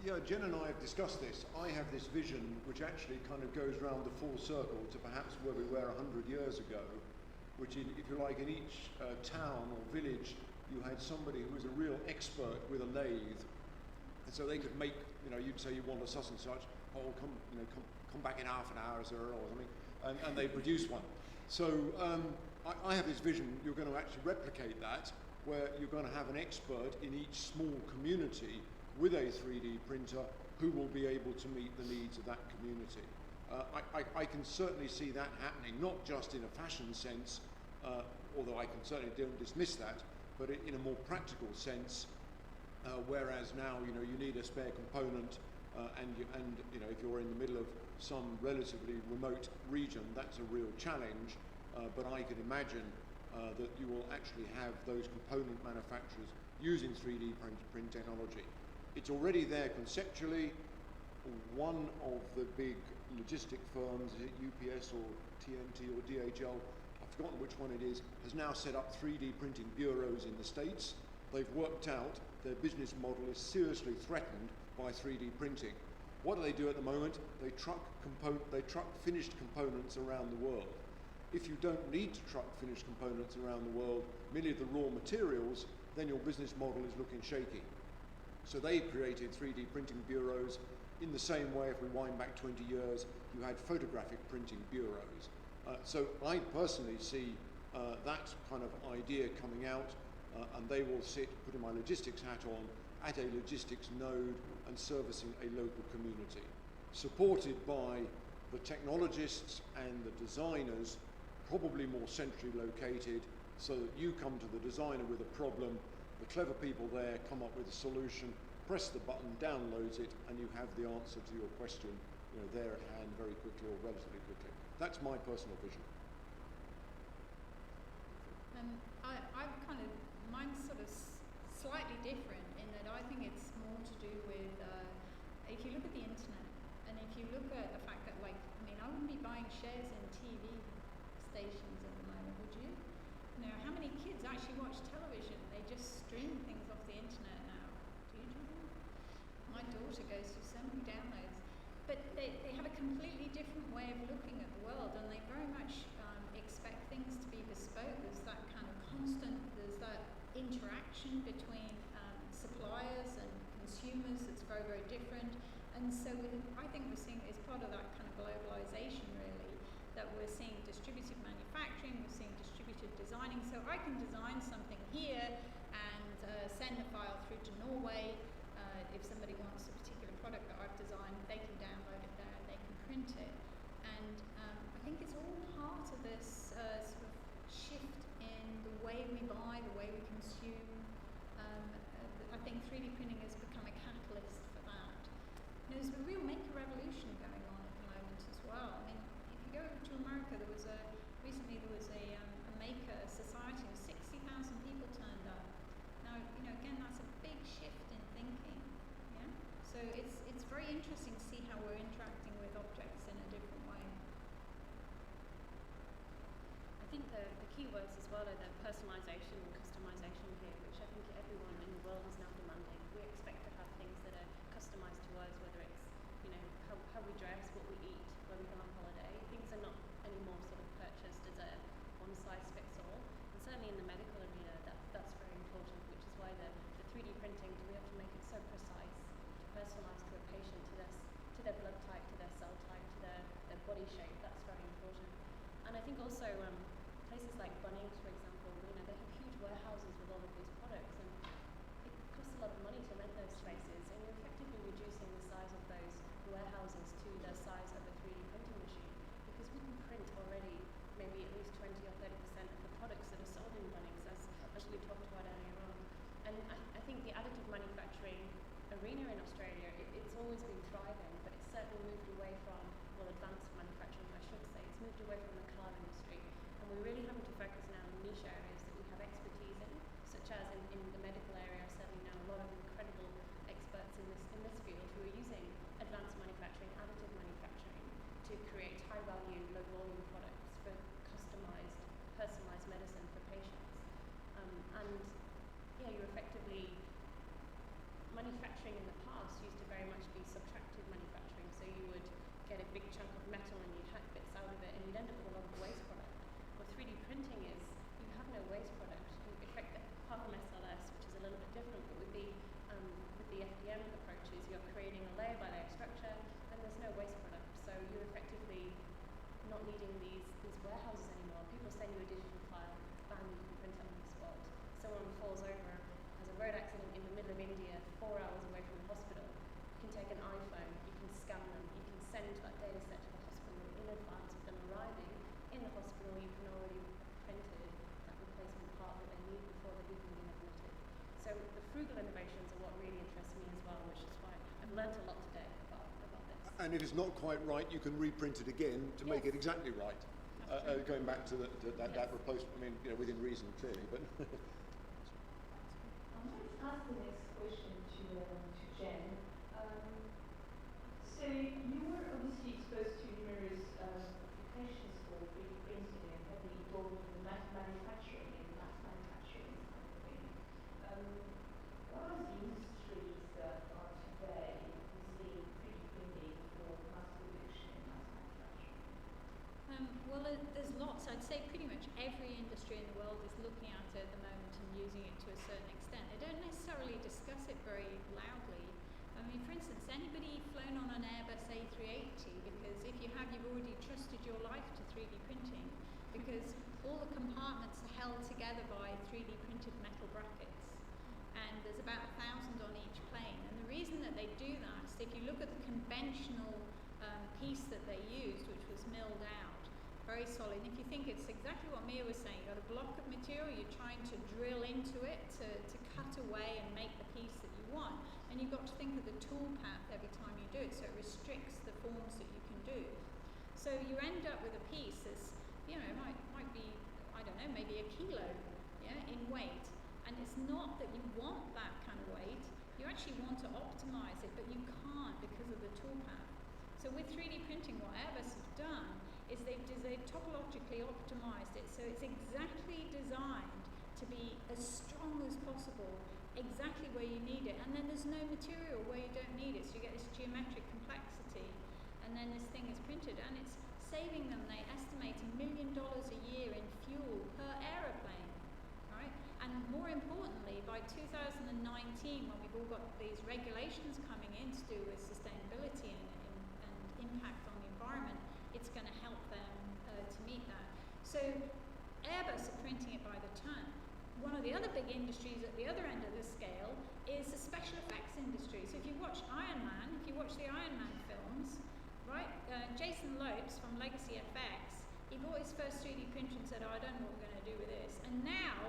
Yeah, Jen and I have discussed this. I have this vision which actually kind of goes round the full circle to perhaps where we were 100 years ago, which if you like, in each town or village, you had somebody who was a real expert with a lathe. And so they could make, you'd say you want a such and such, come back in half an hour, sir, or something, and they produce one. So I have this vision, you're going to actually replicate that, where you're going to have an expert in each small community with a 3D printer who will be able to meet the needs of that community. I can certainly see that happening, not just in a fashion sense, although I can certainly don't dismiss that, but in a more practical sense, whereas now, you know, you need a spare component, and you know, if you're in the middle of some relatively remote region, that's a real challenge, but I can imagine that you will actually have those component manufacturers using 3D print technology. It's already there conceptually. One of the big logistic firms, is it UPS or TNT or DHL, I've forgotten which one it is, has now set up 3D printing bureaus in the States. They've worked out their business model is seriously threatened by 3D printing. What do they do at the moment? They truck finished components around the world. If you don't need to truck finished components around the world, merely the raw materials, then your business model is looking shaky. So they created 3D printing bureaus in the same way, if we wind back 20 years, you had photographic printing bureaus. So I personally see that kind of idea coming out, and they will sit, putting my logistics hat on, at a logistics node and servicing a local community, supported by the technologists and the designers, probably more centrally located, so that you come to the designer with a problem, the clever people there come up with a solution, press the button, downloads it, and you have the answer to your question, you know, there at hand very quickly or relatively quickly. That's my personal vision. I've kind of, mine's sort of slightly different in that I think it's more to do with, if you look at the internet, and if you look at the fact that, like, I mean, I wouldn't be buying shares in TV stations at the moment, would you? You know, how many kids actually watch television? They just stream things off the internet now. Do you do that? My daughter goes through so many downloads. But they have a completely different way of looking at the world, and they very much expect things to be bespoke. There's that kind of constant, there's that interaction between suppliers and consumers that's very, very different. And so I think we're seeing, it's part of that kind of globalization really, that we're seeing distributed manufacturing, we're seeing distributed designing. So I can design something here and send a file through to Norway. If somebody wants a particular product that I've designed, they can download it there, they can print it. And I think it's all part of this sort of shift in the way we buy, the way we consume. I think 3D printing has become a catalyst for that. And there's a real maker revolution going on at the moment as well. I mean, if you go over to America, recently there was a maker society of 60,000 people turned up. Now, you know, again, that's a big shift in thinking. Yeah? So it's very interesting to see how we're interacting with objects in a different way. I think the key words as well are the personalisation and customisation here, which I think everyone in the world is now demanding. We expect to have things that are customised to us, whether it's, you know, how we dress, what we eat, where we go on holiday. Things are not anymore sort of purchased as a one-size-fits-all. And certainly in the medical arena, that's very important, which is why the 3D printing, we have to make it so precise, to personalise to a patient, to their blood type, to their cell type, to their body shape. That's very important. And I think also places like Bunnings, for example, you know, they have huge warehouses with all of these products, and it costs a lot of money to rent those spaces, and you're effectively reducing the size of those warehouses to the size of a 3D printing machine, because we can print already maybe at least 20 or 30% of the products that are sold in Bunnings, as we talked about earlier on. And I think the additive manufacturing arena in Australia, it's always been thriving, but it's certainly moved away from, well, advanced manufacturing, I should say. It's moved away from the car industry, and we're really having to focus now on niche areas that we have expertise in, such as in the medical area. Certainly now a lot of incredible experts in this field who are using advanced manufacturing, additive manufacturing, to create high-value, low-volume products for customised, personalised medicine for patients. And yeah, you're effectively manufacturing in the past used to very much be subtractive manufacturing, so you would get a big chunk of metal and you'd hack bits out of it and you'd end up with a lot of waste product. What 3D printing is, you have no waste product. In fact, apart from SLS, which is a little bit different, but with the FDM approaches, you're creating a layer by layer structure and there's no waste product. So you're effectively not needing these warehouses anymore. People send you a digital file, bam, you can print it on the spot. Someone falls over, has a road accident in the middle of India, 4 hours away from the hospital. You can take an iPhone, you can scan them, you can send that data set to the hospital in advance of them arriving. In the hospital, you can already have printed that replacement part that they need before they've even been frugal innovations are what really interest me as well, which is why I've learnt a lot today about this. And if it's not quite right, you can reprint it again to make it exactly right. Going back to that replacement, I mean, within reason, clearly, but. I'm going to ask the next question to Jen. So you were obviously exposed to numerous applications for 3D printing and heavily involved in manufacturing and mass manufacturing kind of thing. What are the industries that are today using 3D printing for mass production and mass manufacturing? Well, there's lots. I'd say pretty much every industry in the world is looking at it at the moment and using it to a certain extent. They don't necessarily discuss it very loudly. I mean, for instance, anybody flown on an Airbus A380? Because if you have, you've already trusted your life to 3D printing, because all the compartments are held together by 3D printed metal brackets, and there's about 1,000 on each plane. And the reason that they do that is if you look at the conventional piece that they used, which was milled out, very solid. And if you think it's exactly what Mia was saying, you've got a block of material, you're trying to drill into it to cut away and make the piece that you want. And you've got to think of the tool path every time you do it, so it restricts the forms that you can do. So you end up with a piece that's, might be, I don't know, maybe a kilo, in weight. And it's not that you want that kind of weight, you actually want to optimize it, but you can't because of the tool path. So with 3D printing, what Airbus have done is they've topologically optimized it, so it's exactly designed to be as strong as possible, exactly where you need it, and then there's no material where you don't need it, so you get this geometric complexity, and then this thing is printed, and it's saving them, they estimate $1 million a year in fuel per aeroplane, right? And more importantly, by 2019, when we've all got these regulations coming in to do with sustainability and impact on the environment, it's going to help them to meet that. So Airbus are printing it by the ton. One of the other big industries at the other end of the scale is the special effects industry. So if you watch Iron Man, if you watch the Iron Man films, right, Jason Lopes from Legacy FX, he bought his first 3D printer and said, I don't know what we're going to do with this. And now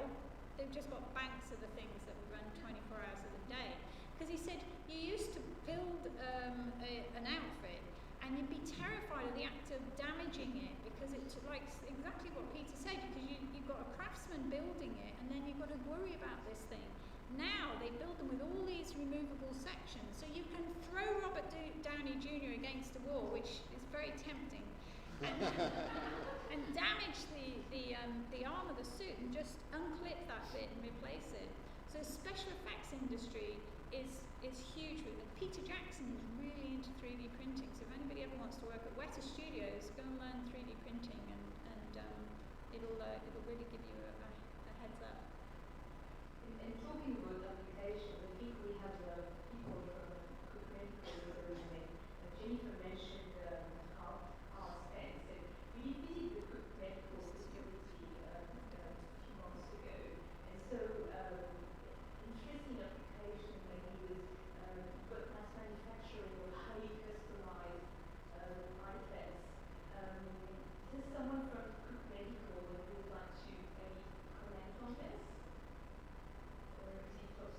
they've just got banks of the things that will run 24 hours of the day. Because he said, you used to build an outfit and you'd be terrified of the act of damaging it, because it's like exactly what Peter said, because you've got a craftsman building it and then you've got to worry about this thing. Now they build them with all these removable sections, so you can throw Robert Downey Jr. against a wall, which is very tempting, and damage the arm of the suit and just unclip that bit and replace it. So special effects industry is huge. Peter Jackson is really into 3D printing, so if anybody ever wants to work at Weta Studios, go and learn 3D printing, and it'll really give you a heads up. And talking about application, I think we have people from Cook Medical originally. Jennifer mentioned our stance, and we visited the Cook Medical facility a few months ago, and so interesting application maybe with but mass manufacturing or highly customized items. Is there someone from Cook Medical that would like to maybe comment on this? Or is it Prof?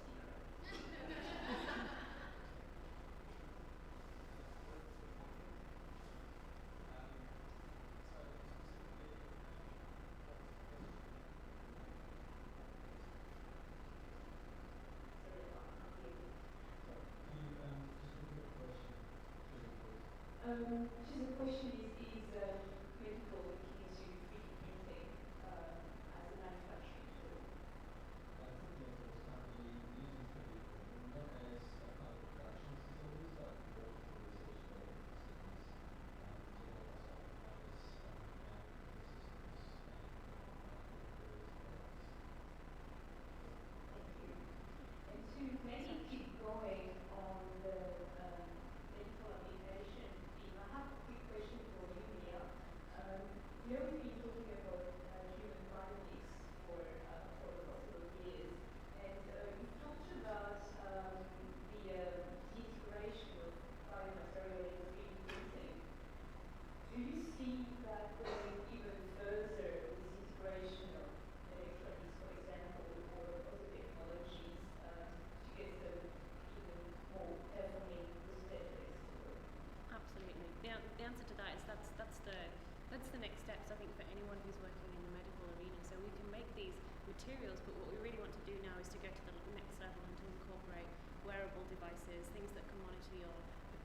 materials, but what we really want to do now is to go to the next level and to incorporate wearable devices, things that can monitor your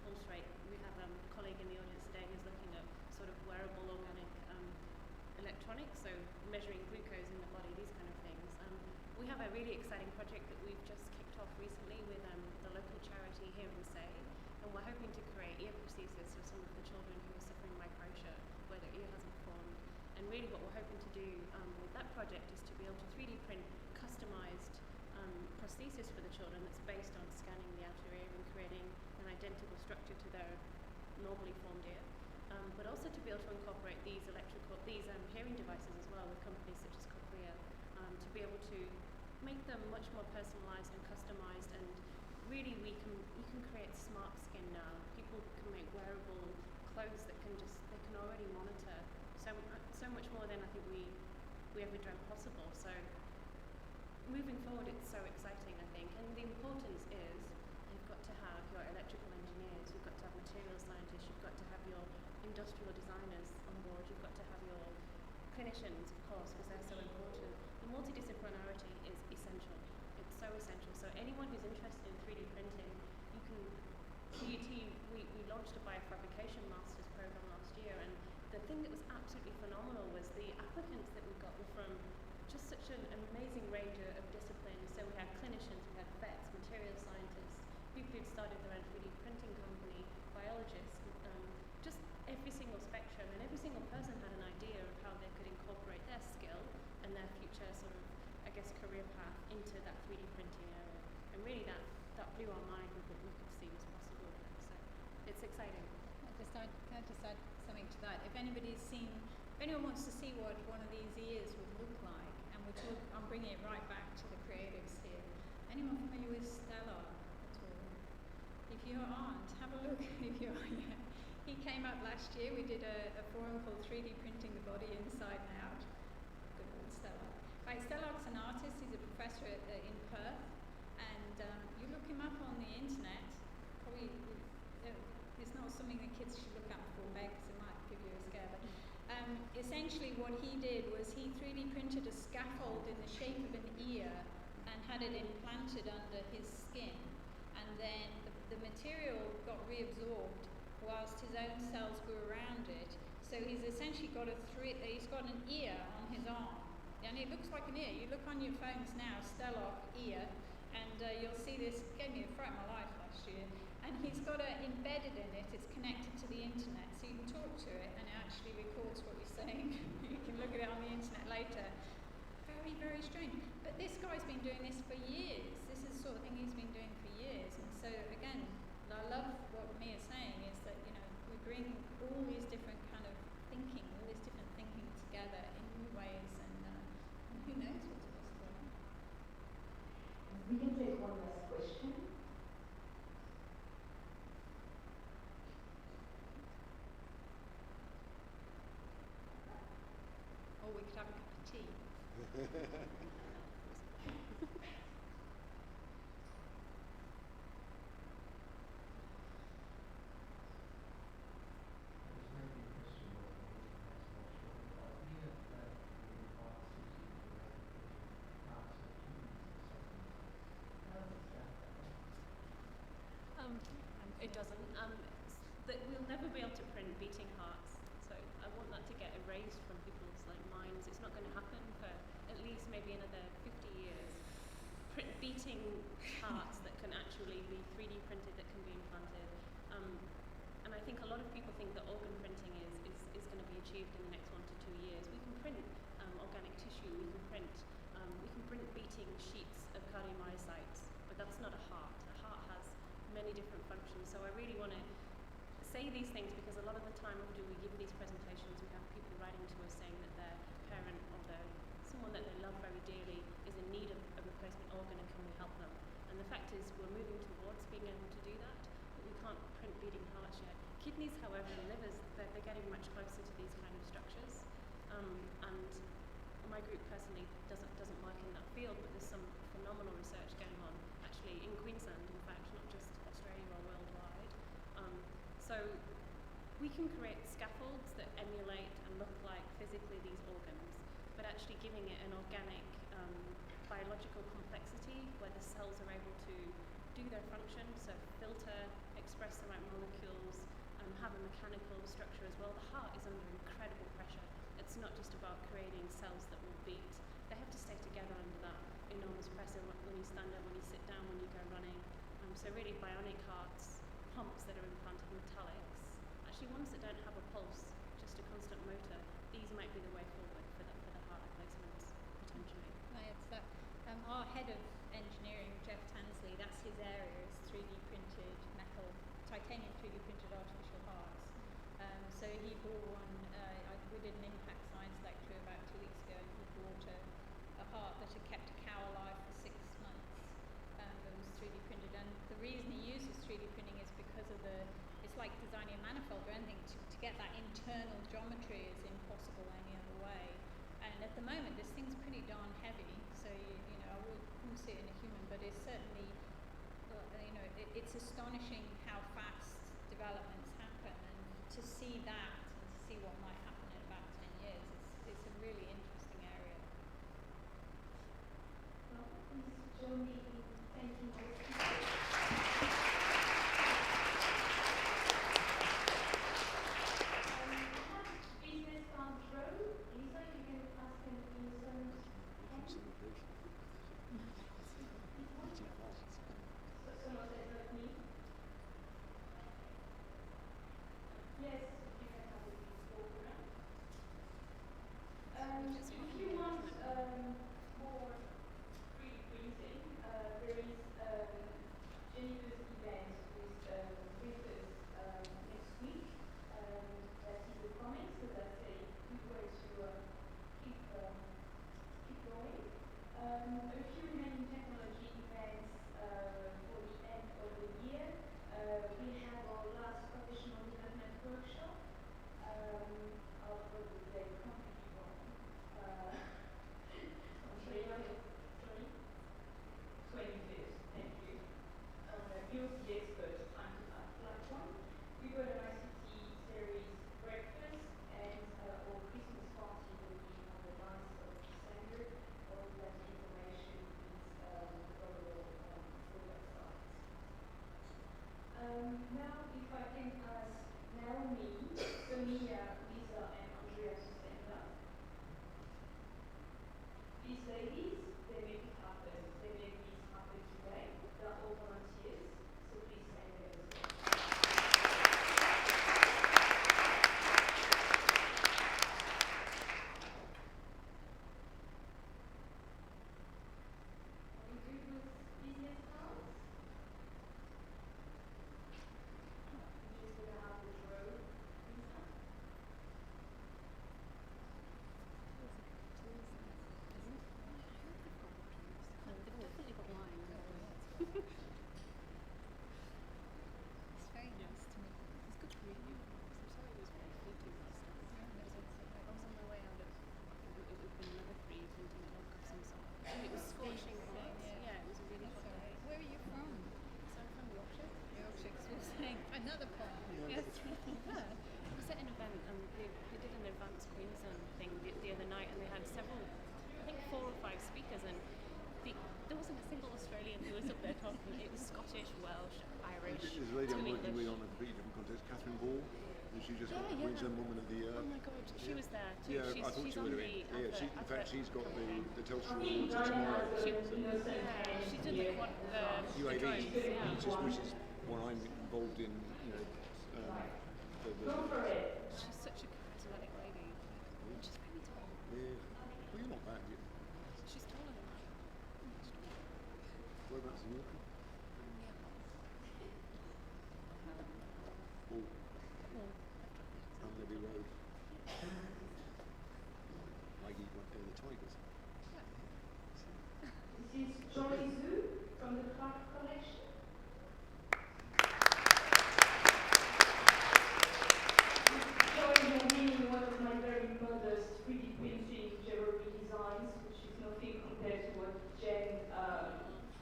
pulse rate. We have a colleague in the audience today who's looking at sort of wearable organic electronics, so measuring glucose in the body, these kind of things. We have a really exciting project that we've just kicked off recently with the local charity here in Say, and we're hoping to create ear prosthesis for some of the children who are suffering microtia, where their ear hasn't formed. And really what we're hoping to do with that project is to be able to 3D print customized prosthesis for the children that's based on scanning the outer ear and creating an identical structure to their normally formed ear. But also to be able to incorporate these hearing devices as well with companies such as Cochlear, to be able to make them much more personalized and customized, and really we can create smart skin now. People can make wearable clothes that they can already monitor so much more than I think we ever dreamt possible. So moving forward, it's so exciting, I think, and the importance is you've got to have your electrical engineers, you've got to have material scientists, you've got to have your industrial designers on board, you've got to have your clinicians, of course, because they're so important. The multidisciplinarity is essential. It's so essential. So anyone who's interested in 3D printing, you can, UT, we launched a biofabrication master's program last year, and the thing that was absolutely phenomenal was the applicants that we got were from just such an amazing range of disciplines. So we had clinicians, we had vets, material scientists, people who'd started their own 3D printing company, biologists, just every single spectrum, and every single person had an idea of how they could incorporate their skill and their future sort of, I guess, career path into that 3D printing area. And really that blew our mind with what we could see was possible. So it's exciting. Can I just add something to that? If anyone wants to see what one of these ears would look like, and I'm bringing it right back to the creatives here. Anyone familiar with Stellar at all? If you aren't, have a look. If you are, yeah. He came up last year. We did a forum called 3D Printing the Body Inside and Out. Good old Stellar. Right, Stellar's an artist. He's a professor in Perth, and you look him up on the internet. Probably it's not something that kids should look up before bed because it might give you a scare. But essentially, what he did was he 3D printed a scaffold in the shape of an ear and had it implanted under his skin, and then the material got reabsorbed whilst his own cells grew around it. So he's essentially got he's got an ear on his arm, and it looks like an ear. You look on your phones now, Stellar ear, and you'll see this. Gave me a fright of my life last year. And he's got it embedded in it. It's connected to the internet, so you can talk to it, and it actually records what you're saying. You can look at it on the internet later. Very, very strange. But this guy's been doing this for years. This is the sort of thing he's been doing for years. And so again, I love what Mia's saying is that we bring all these different kind of thinking, all this different thinking together in new ways, and who knows what's possible. We can take one last question. Or we could have a cup of tea. It doesn't. We'll never be able to print beating hearts, so I want that to get erased from people's minds. It's not going to happen for at least maybe another 50 years. Beating hearts that can actually be 3D printed, that can be implanted. And I think a lot of people think that organ printing is going to be achieved in the next 1 to 2 years. We can print organic tissue. We can print beating sheets of cardiomyocytes, but that's not a heart. A heart has many different functions. So I really want to say these things because a lot of the time after we give these presentations, we have people writing to us saying that their parent or someone that they love very dearly is in need of a replacement organ, and can we help them? And the fact is we're moving towards being able to do that, but we can't print beating hearts yet. Kidneys, however, and livers, they're getting much closer to these kind of structures. And my group personally doesn't work in that field, but there's some phenomenal research going on actually in Queensland, in fact, not just Australia or worldwide. So we can create scaffolds that emulate and look like physically these organs, but actually giving it an organic biological complexity, where the cells are able to do their function, so filter, express the right molecules, have a mechanical structure as well. The heart is under incredible pressure. It's not just about creating cells that will beat. They have to stay together under that enormous pressure when you stand up, when you sit down, when you go running. So really bionic hearts, pumps that are implanted metallics, actually ones that don't have a pulse, just a constant motor. These might be the way forward for the heart replacements, potentially. Our head of engineering, Jeff Tansley, that's his area, is 3D printed metal, titanium 3D printed artificial hearts. So he brought one, we did an impact science lecture about 2 weeks ago, and he brought a heart that had kept a cow alive for 6 months that was 3D printed. And the reason he uses 3D printing is because of it's like designing a manifold or anything, to get that internal geometry is impossible any other way. And at the moment, this thing's pretty darn heavy, so I wouldn't see it in a human, but it's certainly, it's astonishing how fast developments happen, and to see that and to see what might happen in about 10 years, it's a really interesting area. Well, please join me in thanking our speakers. Business Farm Row. Lisa, you can ask them in some someone says not me. Yes, you can have it walk around. If you want more 3D printing, there is Jennifer's event with Griffith next week. That is a comic, so that's a good way to keep going. A few remaining technology events for the end of the year. We have our last professional development workshop. I'll put the date completely wrong. Sorry. 25th, thank you. You'll be experts, time to act like one. We got an ICT series breakfast, and our Christmas party will be on the 9th of December. All that information is available on the website. Now, if I can ask Naomi, Sonia, Lisa, and Andrea to stand up. These ladies, they make it happen. They make this happen today. They're all volunteers, so please thank them as well. Are we good with business cards? I'm just going to have the draw, Lisa. They've definitely got wine. It's very nice to meet you. It's good to meet you. I'm sorry it was very fleeting last time. I was on my way out of, it would have been another 3 printing at Woodruff some sort. It was scorching hot. Yeah, it was a really hot day. Where are you from? So I'm from Yorkshire. Yorkshire, 'cause we're saying another point. Yes. Yeah. I was at an event and they did an advanced Queensland thing the other night, and they had several, I think 4 or 5 speakers, and there wasn't a single Australian who was up there talking. It was Scottish, Welsh, Irish, There's a lady I'm working English. with on a completely different contest, Catherine Ball. And she just got the Yeah. Queensland Woman of the Year. Oh my God, she was there too. Yeah, she's, I thought she's she would on have the been. Yeah, in fact, she's got the Telstra I Awards think tomorrow. She she did the UAV, drones, yeah. which is what I'm involved in. Go for it. She's such a charismatic lady. She's very tall. Yeah. Well, you're not bad, you. She's taller than I am. Whereabouts in York? Oh, Unlevy Road. I eat right there, the Tigers. This is Joy Zhu from the Clark Collection. Joy has been one of my very modest 3D printing jewelry designs, which is nothing compared to what Jen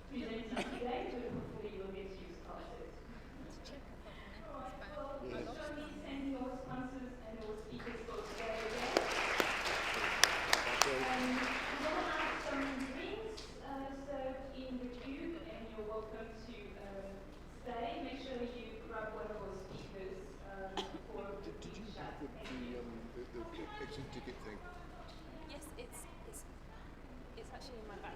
presented today. ticket thing? Yes, it's actually in my back